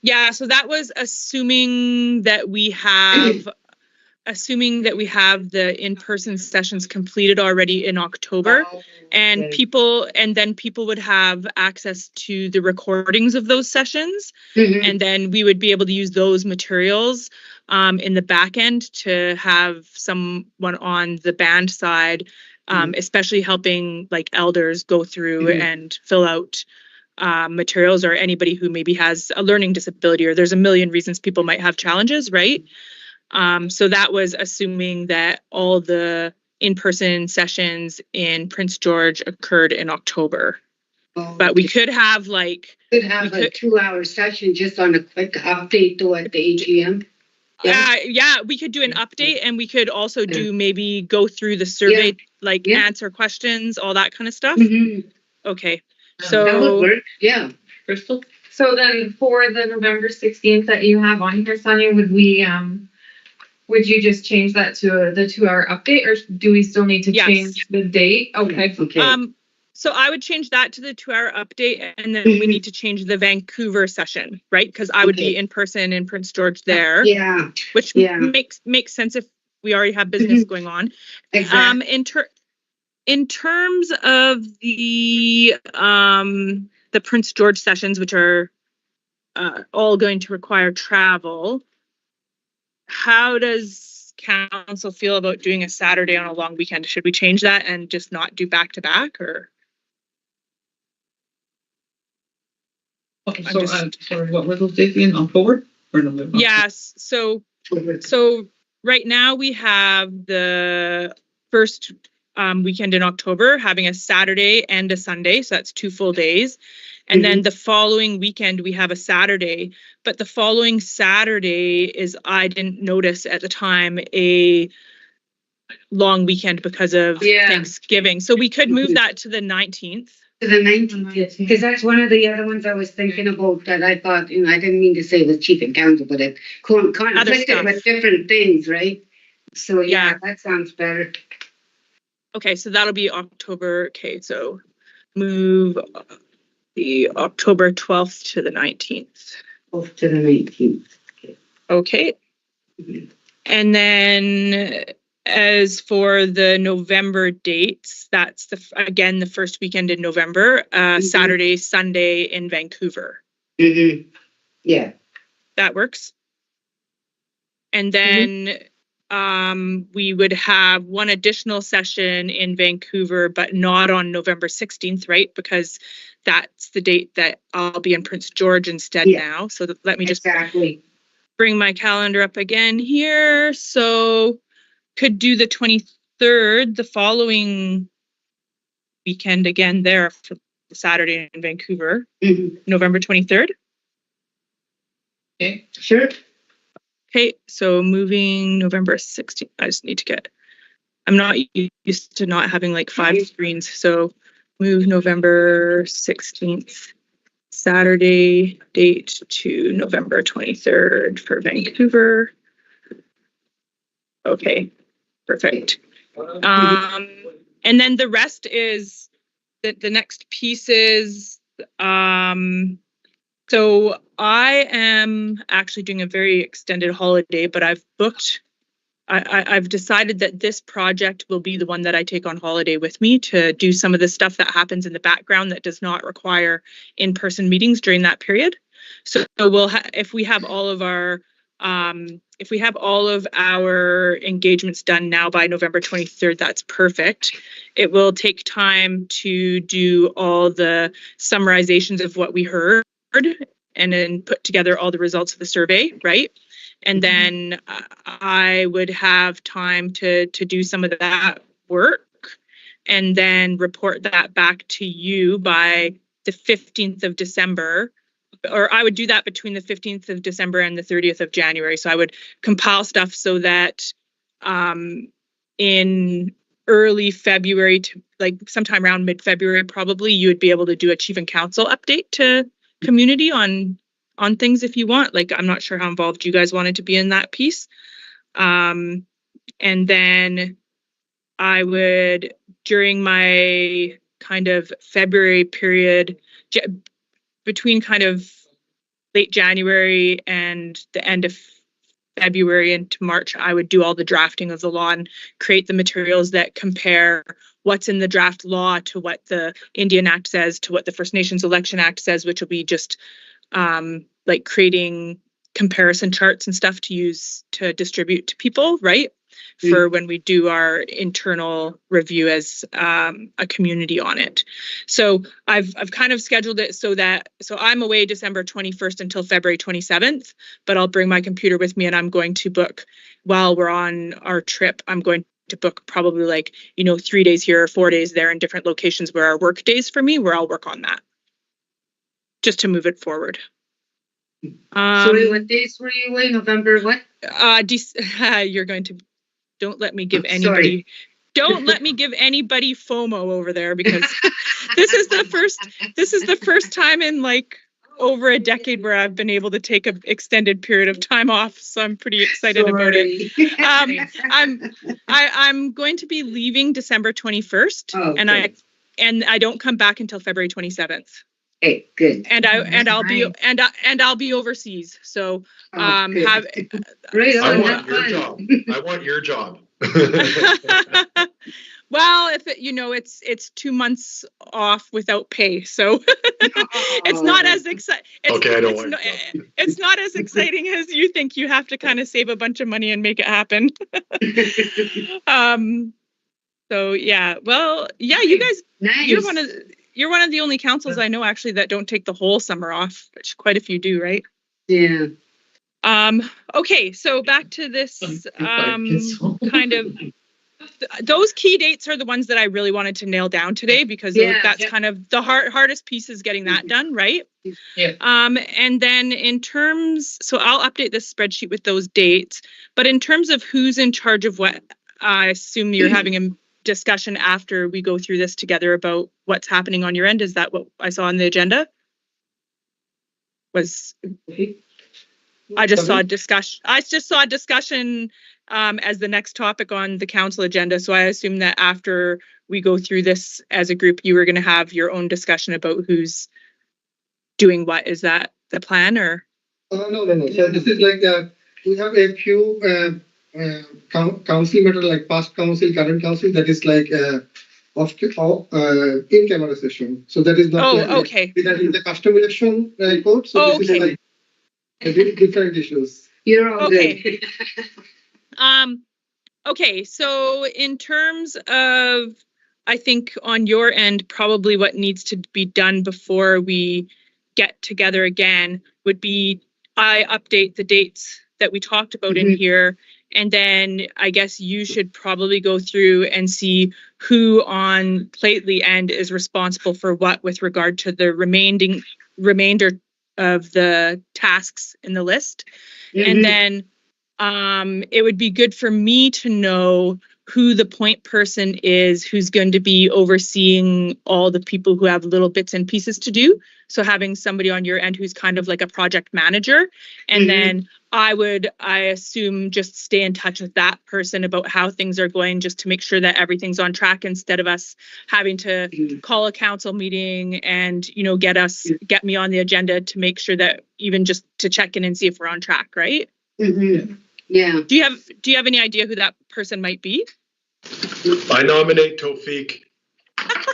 Yeah, so that was assuming that we have the in-person sessions completed already in October, and then people would have access to the recordings of those sessions, and then we would be able to use those materials in the back end to have someone on the band side, especially helping like elders go through and fill out materials, or anybody who maybe has a learning disability, or there's a million reasons people might have challenges, right? So that was assuming that all the in-person sessions in Prince George occurred in October. But we could have a 2-hour session just on a quick update though at the AGM. Yeah, we could do an update, and we could also do maybe go through the survey, answer questions, all that kind of stuff. Okay. So that would work. Yeah. Crystal? So then for the November 16th that you have on here, Sonya, would you just change that to the 2-hour update, or do we still need to change the date? Okay. So I would change that to the 2-hour update, and then we need to change the Vancouver session, right? Because I would be in person in Prince George there. Yeah. Which makes sense if we already have business going on. Exactly. In terms of the Prince George sessions, which are all going to require travel. How does council feel about doing a Saturday on a long weekend? Should we change that and just not do back to back, or? Okay, I'm so, just- sorry, what were those dates in October or November? Yes, so right now we have the first weekend in October having a Saturday and a Sunday, so that's 2 full days. And then the following weekend we have a Saturday, but the following Saturday is, I didn't notice at the time, a long weekend because of Thanksgiving. So we could move that to the 19th. To the 19th, because that's one of the other ones I was thinking about that I thought, you know, I didn't mean to say with chief and council, but it conflicted stuff. with different things, right? So yeah, Yeah. that sounds better. Okay, so that'll be October. Okay, so move the October 12th to the 19th. Off to the 19th. Okay. And then as for the November dates, that's again the first weekend in November, Saturday, Sunday in Vancouver. Yeah. That works. And then we would have one additional session in Vancouver, but not on November 16th, right? Because that's the date that I'll be in Prince George instead now. So let me just bring my calendar up again here. So could do the 23rd, the following weekend again there for Saturday in Vancouver, November 23rd. Okay, sure. Okay, so moving November 16th. I just need to get, I'm not used to not having like 5 screens. So move November 16th, Saturday date to November 23rd for Vancouver. Okay, perfect. And then the rest is the next piece is, so I am actually doing a very extended holiday, but I've booked, I've decided that this project will be the one that I take on holiday with me to do some of the stuff that happens in the background that does not require in-person meetings during that period. So we'll if we have all of our engagements done now by November 23rd, that's perfect. It will take time to do all the summarizations of what we heard and then put together all the results of the survey, right? And then I would have time to do some of that work and then report that back to you by the 15th of December. Or I would do that between the 15th of December and the 30th of January. So I would compile stuff so that in early February to like sometime around mid-February, probably you would be able to do a chief and council update to community on things if you want. Like, I'm not sure how involved you guys wanted to be in that piece. And then I would, during my kind of February period, between kind of late January and the end of February into March, I would do all the drafting of the law and create the materials that compare what's in the draft law to what the Indian Act says, to what the First Nations Election Act says, which will be just like creating comparison charts and stuff to use to distribute to people, right? For when we do our internal review as a community on it. So I've kind of scheduled it so I'm away December 21st until February 27th, but I'll bring my computer with me and I'm going to book while we're on our trip. I'm going to book probably like, 3 days here or 4 days there in different locations where are work days for me, where I'll work on that just to move it forward. Sorry, what days were you away? November what? You're going to, don't let me give anybody, don't let me give anybody FOMO over there, because this is the first time in like over a decade where I've been able to take an extended period of time off. So I'm pretty excited about it. I'm going to be leaving December 21st and I don't come back until February 27th. Hey, good. And I'll be overseas. So I want your job. Well, if it, it's 2 months off without pay, so it's not as exciting. Okay, I don't want It's not as exciting as you think. You have to kind of save a bunch of money and make it happen. So yeah, well, yeah, you guys, Nice. you're one of the only councils I know actually that don't take the whole summer off, which quite a few do, right? Yeah. Okay, so back to this kind of those key dates are the ones that I really wanted to nail down today because that's kind of the hardest piece is getting that done, right? Yeah. And then in terms, so I'll update this spreadsheet with those dates, but in terms of who's in charge of what, I assume you're having a discussion after we go through this together about what's happening on your end. Is that what I saw on the agenda? I just saw a discussion as the next topic on the council agenda. So I assume that after we go through this as a group, you were going to have your own discussion about who's doing what. Is that the plan or? No. So this is like, we have a few council matter, like past council, current council, that is like in-camera session. So that is not okay. That is the custom election report. So this is like different issues. You're all Okay. good. Okay, so in terms of, I think on your end, probably what needs to be done before we get together again would be I update the dates that we talked about in here. And then I guess you should probably go through and see who on Plately end is responsible for what with regard to the remainder of the tasks in the list. And then it would be good for me to know who the point person is who's going to be overseeing all the people who have little bits and pieces to do. So having somebody on your end who's kind of like a project manager. And then I assume, just stay in touch with that person about how things are going, just to make sure that everything's on track instead of us having to call a council meeting and, get me on the agenda to make sure that even just to check in and see if we're on track, right? Yeah. Do you have any idea who that person might be? I nominate Tawfiq.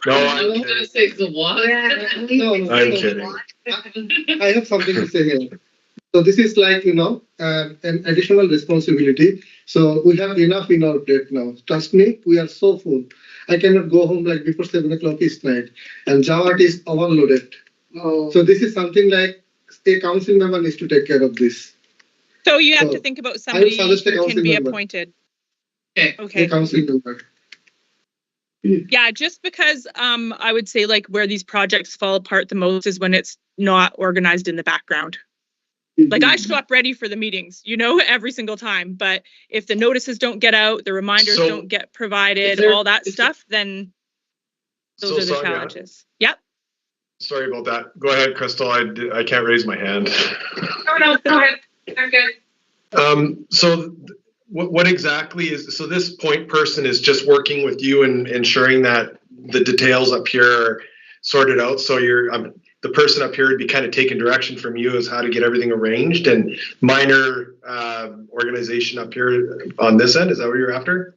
No, I'm I'm kidding. gonna say the one. No, I'm kidding. I have something to say here. So this is like, an additional responsibility. So we have enough in our plate now. Trust me, we are so full. I cannot go home like before 7 o'clock each night. And Jawat is overloaded. Oh. So this is something like a council member needs to take care of this. So you have to think about somebody who can be member. appointed. A Okay. council member. Yeah, just because I would say like where these projects fall apart the most is when it's not organized in the background. Like I show up ready for the meetings, every single time. But if the notices don't get out, the reminders don't get provided, all that stuff, then those are the Sonya, challenges. Yep. Sorry about that. Go ahead, Crystal. I can't raise my hand. No, go ahead. I'm good. So what exactly is, so this point person is just working with you and ensuring that the details up here are sorted out. So the person up here would be kind of taking direction from you as how to get everything arranged, and minor organization up here on this end. Is that what you're after?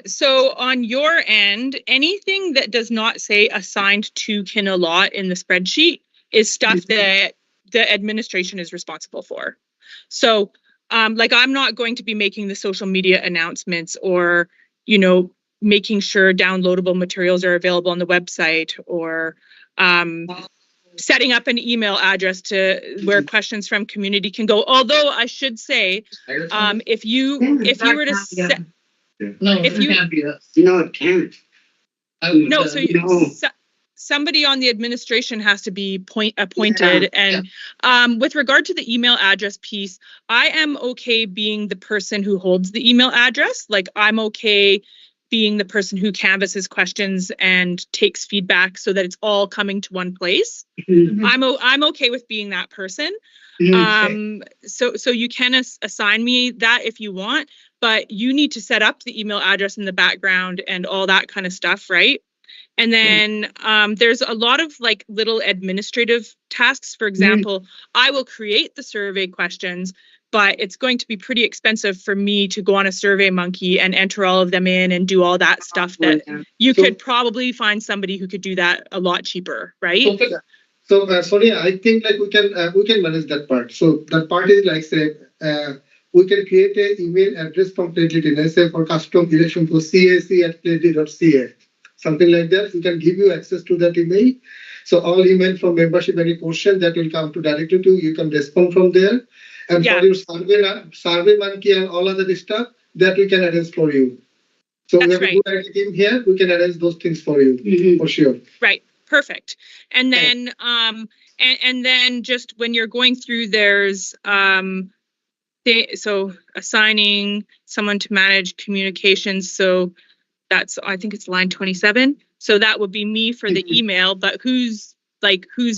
So on your end, anything that does not say assigned to Kinalot in the spreadsheet is stuff that the administration is responsible for. So like I'm not going to be making the social media announcements or, making sure downloadable materials are available on the website or setting up an email address to where questions from community can go. Although I should say, if you were to set, No, if it you- can't be us. No, it can't. I would, no, so No. somebody on the administration has to be appointed. And with regard to the email address piece, I am okay being the person who holds the email address. Like I'm okay being the person who canvasses questions and takes feedback so that it's all coming to one place. I'm okay with being that person. So you can assign me that if you want, but you need to set up the email address in the background and all that kind of stuff, right? And then there's a lot of like little administrative tasks. For example, I will create the survey questions, but it's going to be pretty expensive for me to go on a Survey Monkey and enter all of them in and do all that stuff that you could probably find somebody who could do that a lot cheaper, right? So, Sonia, I think like we can manage that part. So that part is like say we can create an email address from Pledlity, let's say for custom election to cac@pledlity.ca, something like that. We can give you access to that email. So all email from membership, any portion that will come to directly to you, you can respond from there. And for your survey monkey and all other stuff that we can arrange for you. So we have a good team here. We can arrange those things for you for sure. Right. Perfect. And then and then just when you're going through, there's so assigning someone to manage communications. So that's, I think it's line 27. So that would be me for the email, but who's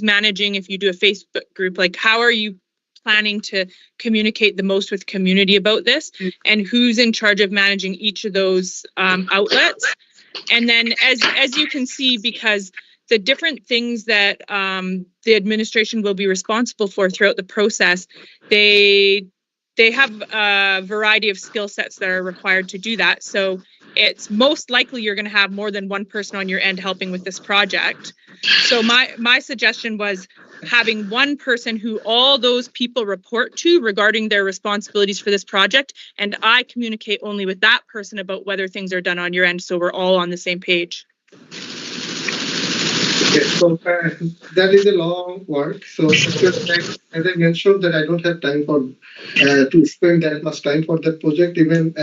managing if you do a Facebook group? Like, how are you planning to communicate the most with community about this? And who's in charge of managing each of those outlets? And then as you can see, because the different things that the administration will be responsible for throughout the process, they have a variety of skill sets that are required to do that. So it's most likely you're going to have more than one person on your end helping with this project. So my suggestion was having one person who all those people report to regarding their responsibilities for this project, and I communicate only with that person about whether things are done on your end, so we're all on the same page. Okay, so that is a long work. So as I mentioned, that I don't have time for to spend that much time for that project. Even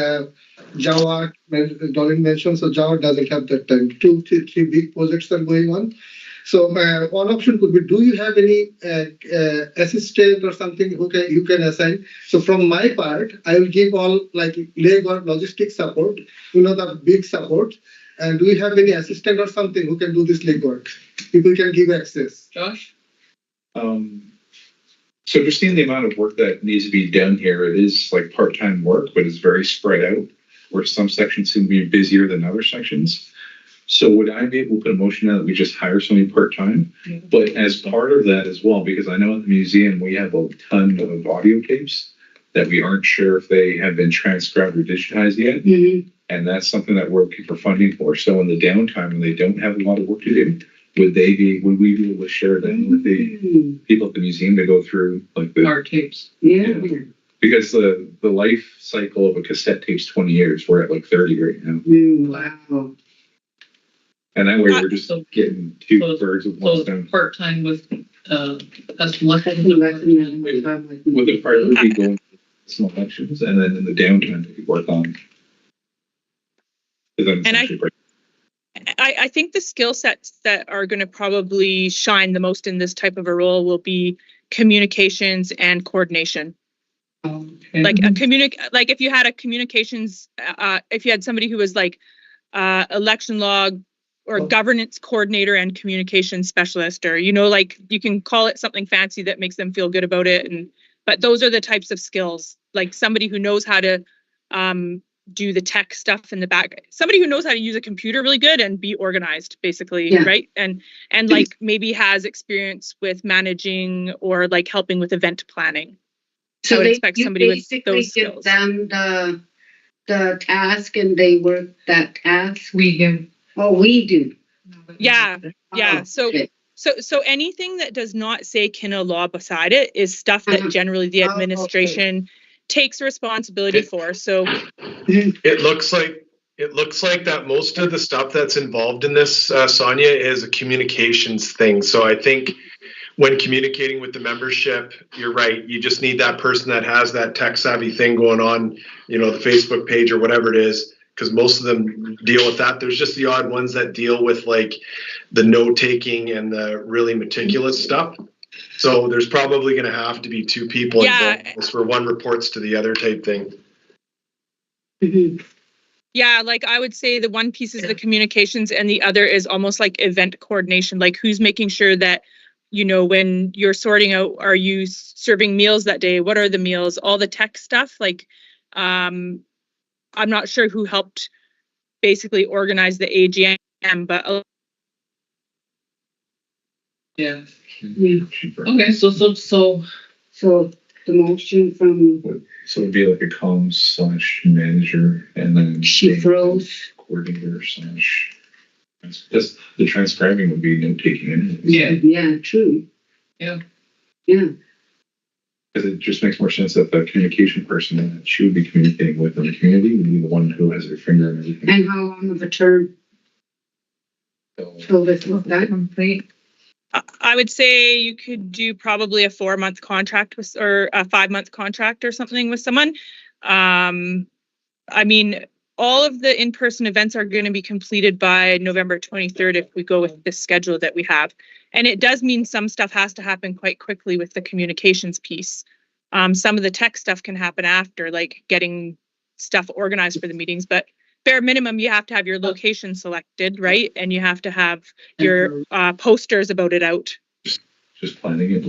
Java, Bolen mentioned, so Java doesn't have that time. Three big projects are going on. So one option could be: do you have any assistant or something who you can assign? So from my part, I will give all like leg or logistic support. The big support. And do we have any assistant or something who can do this legwork? People can give access. Josh? So just seeing the amount of work that needs to be done here, it is like part-time work, but it's very spread out, where some sections seem to be busier than other sections. So would I be able to put a motion out that we just hire somebody part-time? But as part of that as well, because I know at the museum we have a ton of audio tapes that we aren't sure if they have been transcribed or digitized yet. And that's something that we're looking for funding for. So in the downtime, when they don't have a lot of work to do, would we be able to share that with the people at the museum to go through like the our tapes? Yeah. Because the life cycle of a cassette tape's 20 years. We're at like 30 right now. Wow. And that way we're just getting two birds with one stone. Part-time with that's lessons. With the part would be going to small lectures, and then in the downtime they could work on. And I think the skill sets that are going to probably shine the most in this type of a role will be communications and coordination. Like if you had a communications, if you had somebody who was like election log or governance coordinator and communications specialist, or like you can call it something fancy that makes them feel good about it, but those are the types of skills. Like somebody who knows how to do the tech stuff in the back, somebody who knows how to use a computer really good and be organized, basically, right? And like maybe has experience with managing or like helping with event planning. So I would expect somebody with those skills. Give them the task and they work that task. We do. Oh, we do. Yeah. Oh, okay. So anything that does not say Kina law beside it is stuff that generally the administration takes responsibility for. So it looks like that most of the stuff that's involved in this, Sonya, is a communications thing. So I think when communicating with the membership, you're right. You just need that person that has that tech savvy thing going on, the Facebook page or whatever it is, because most of them deal with that. There's just the odd ones that deal with like the note taking and the really meticulous stuff. So there's probably going to have to be two people involved where one reports to the other type thing. Yeah, like I would say the one piece is the communications and the other is almost like event coordination, like who's making sure that, when you're sorting out, are you serving meals that day? What are the meals? All the tech stuff. Like, I'm not sure who helped basically organize the AGM, but yeah. Okay, so So the motion from, So it'd be like a comms / manager and then. she froze. Coordinator / because the transcribing would be note taking anyway. Yeah, true. Yeah. Yeah, Because it just makes more sense that the communication person that she would be communicating with in the community would be the one who has her finger in everything. and how long of a term So, till this is done? Complete. I would say you could do probably a 4-month contract with, or a 5-month contract or something with someone. I mean, all of the in-person events are going to be completed by November 23rd if we go with this schedule that we have. And it does mean some stuff has to happen quite quickly with the communications piece. Some of the tech stuff can happen after, like getting stuff organized for the meetings, but bare minimum, you have to have your location selected, right? And you have to have your posters about it out. just planning it.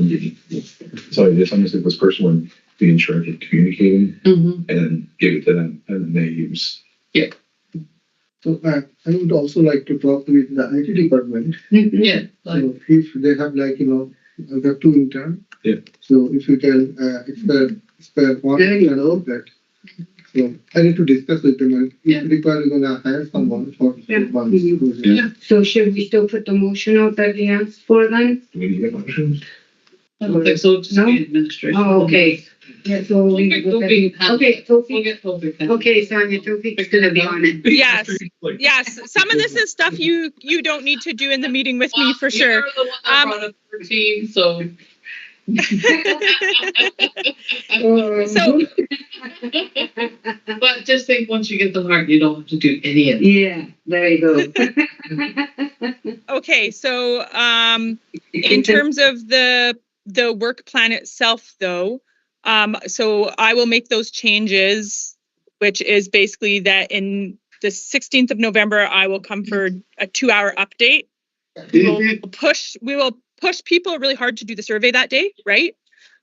So I just understood this person would be in charge of communicating Mm-hmm. and then give it to them and then they use. So I would also like to talk with the IT department. Yeah, like, So if they have like, we have 2 interns. Yeah. So if you can, spare one. There you go. That. So I need to discuss with them and if required, we're gonna hire someone for Yeah. 6 months. Yeah. So should we still put the motion out that he asked for then? Do we need a motion? I don't think so, just No? be administration. Oh, okay. Yeah, so We'll we get look at Toby. it. Okay, We'll Toby. get Toby. Okay, Sonya, Toby's gonna be on it. Yes, yes. Some of this is stuff you don't need to do in the meeting with me for sure. You're the one that brought up 13, so. So But just think, once you get the heart, you don't have to do any of it. Yeah, there you go. okay, so in terms of the work plan itself, though, so I will make those changes, which is basically that in the 16th of November, I will come for a 2-hour update. We will push people really hard to do the survey that day, right?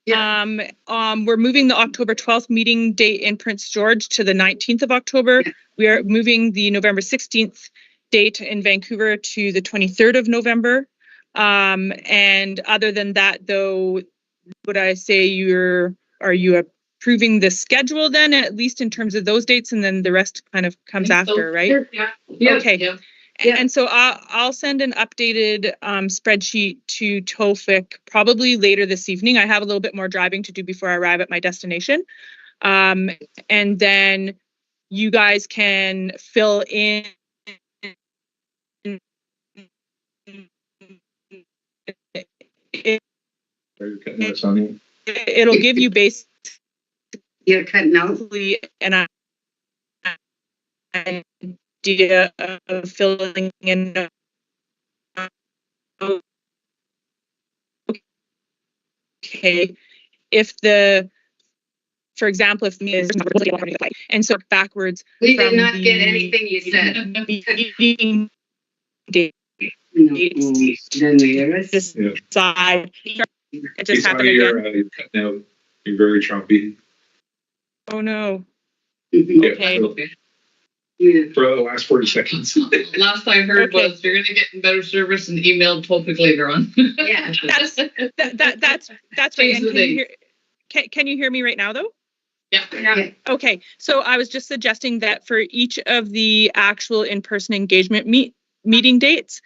Yeah. We're moving the October 12th meeting date in Prince George to the 19th of October. We are moving the November 16th date in Vancouver to the 23rd of November. And other than that, though, would I say are you approving the schedule then, at least in terms of those dates, and then the rest kind of comes after, right? Sure, yeah. Okay. Yeah. Yeah. And so I'll send an updated spreadsheet to Tofik probably later this evening. I have a little bit more driving to do before I arrive at my destination. And then you guys can fill in. It'll give you basically You're cutting out. an idea of filling in. Okay, for example, if me is and so backwards. We did from not the get anything you said. meeting date No, then there is. this Yeah. side. It just happened You're, again. you're cutting out. You're very choppy. Oh no. Mhm. Okay. Yeah. For the last 40 seconds. Last I heard Okay. was, you're gonna get better service and email Topik later on. Yeah. That's right. Change And the can you hear me right now though? Yeah. Yeah. Okay, so I was just suggesting that for each of the actual in-person engagement meeting dates,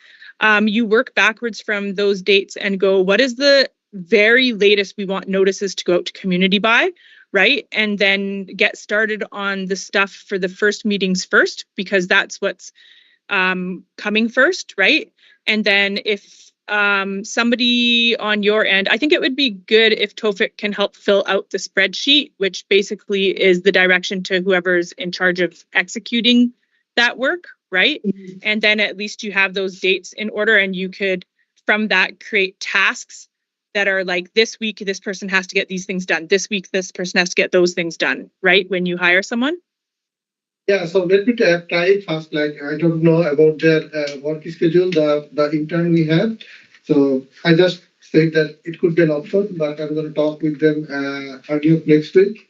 you work backwards from those dates and go, what is the very latest we want notices to go out to community by, right? And then get started on the stuff for the first meetings first, because that's what's coming first, right? And then if somebody on your end, I think it would be good if Tofik can help fill out the spreadsheet, which basically is the direction to whoever's in charge of executing that work, right? Mhm. And then at least you have those dates in order, and you could, from that, create tasks that are like, this week, this person has to get these things done. This week, this person has to get those things done, right? When you hire someone. Yeah, so let me try it first. Like, I don't know about their work schedule, the intern we have. So I just said that it could be an option, but I'm going to talk with them early next week.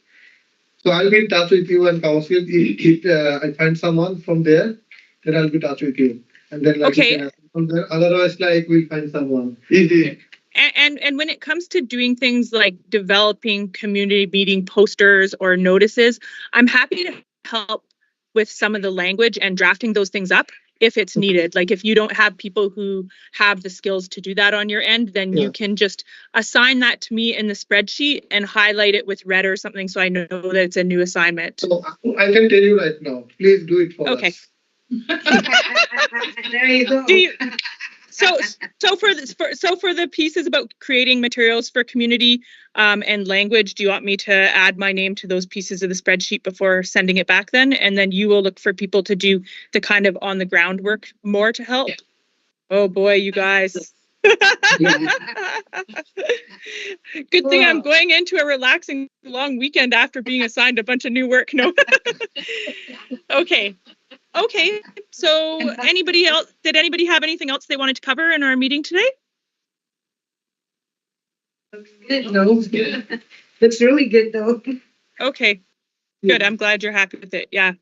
So I'll be in touch with you and council. If I find someone from there, then I'll be in touch with you. And then like Okay. from there. Otherwise, like we'll find someone. Easy. And when it comes to doing things like developing community meeting posters or notices, I'm happy to help with some of the language and drafting those things up if it's needed. Like if you don't have people who have the skills to do that on your end, then you can just assign that to me in the spreadsheet and highlight it with red or something so I know that it's a new assignment. So I can tell you right now, please do it for Okay. us. There you go. Do you, so for the pieces about creating materials for community and language, do you want me to add my name to those pieces of the spreadsheet before sending it back then? And then you will look for people to do the kind of on the ground work more to help? Yeah. Oh boy, you guys. Good thing I'm going into a relaxing long weekend after being assigned a bunch of new work. No. Okay. So anybody else, did anybody have anything else they wanted to cover in our meeting today? No, looks really good though. Okay, good. I'm glad you're happy with it. Yeah.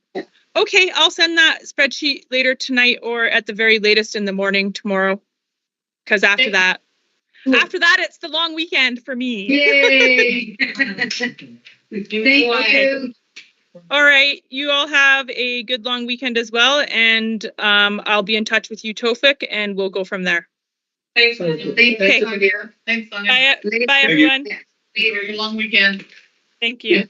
Okay, I'll send that spreadsheet later tonight or at the very latest in the morning tomorrow. Because after that, it's the long weekend for me. Yay! Thank you. All right, you all have a good long weekend as well, and I'll be in touch with you, Tofik, and we'll go from there. Thanks, Sonya. Okay. Thanks, Sonya. Bye everyone. Later, long weekend. Thank you.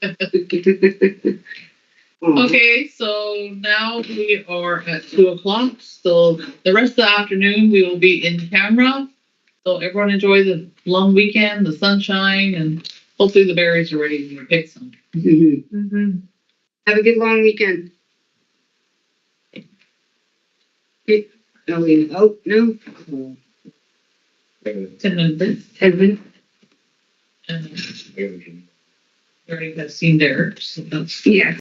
Okay, so now we are at 2:00. So the rest of the afternoon we will be in camera. So everyone enjoy the long weekend, the sunshine, and hopefully the berries are ready to pick some. Have a good long weekend. Oh, no. 10 minutes. Edwin. And we already have seen theirs. So that's Yeah.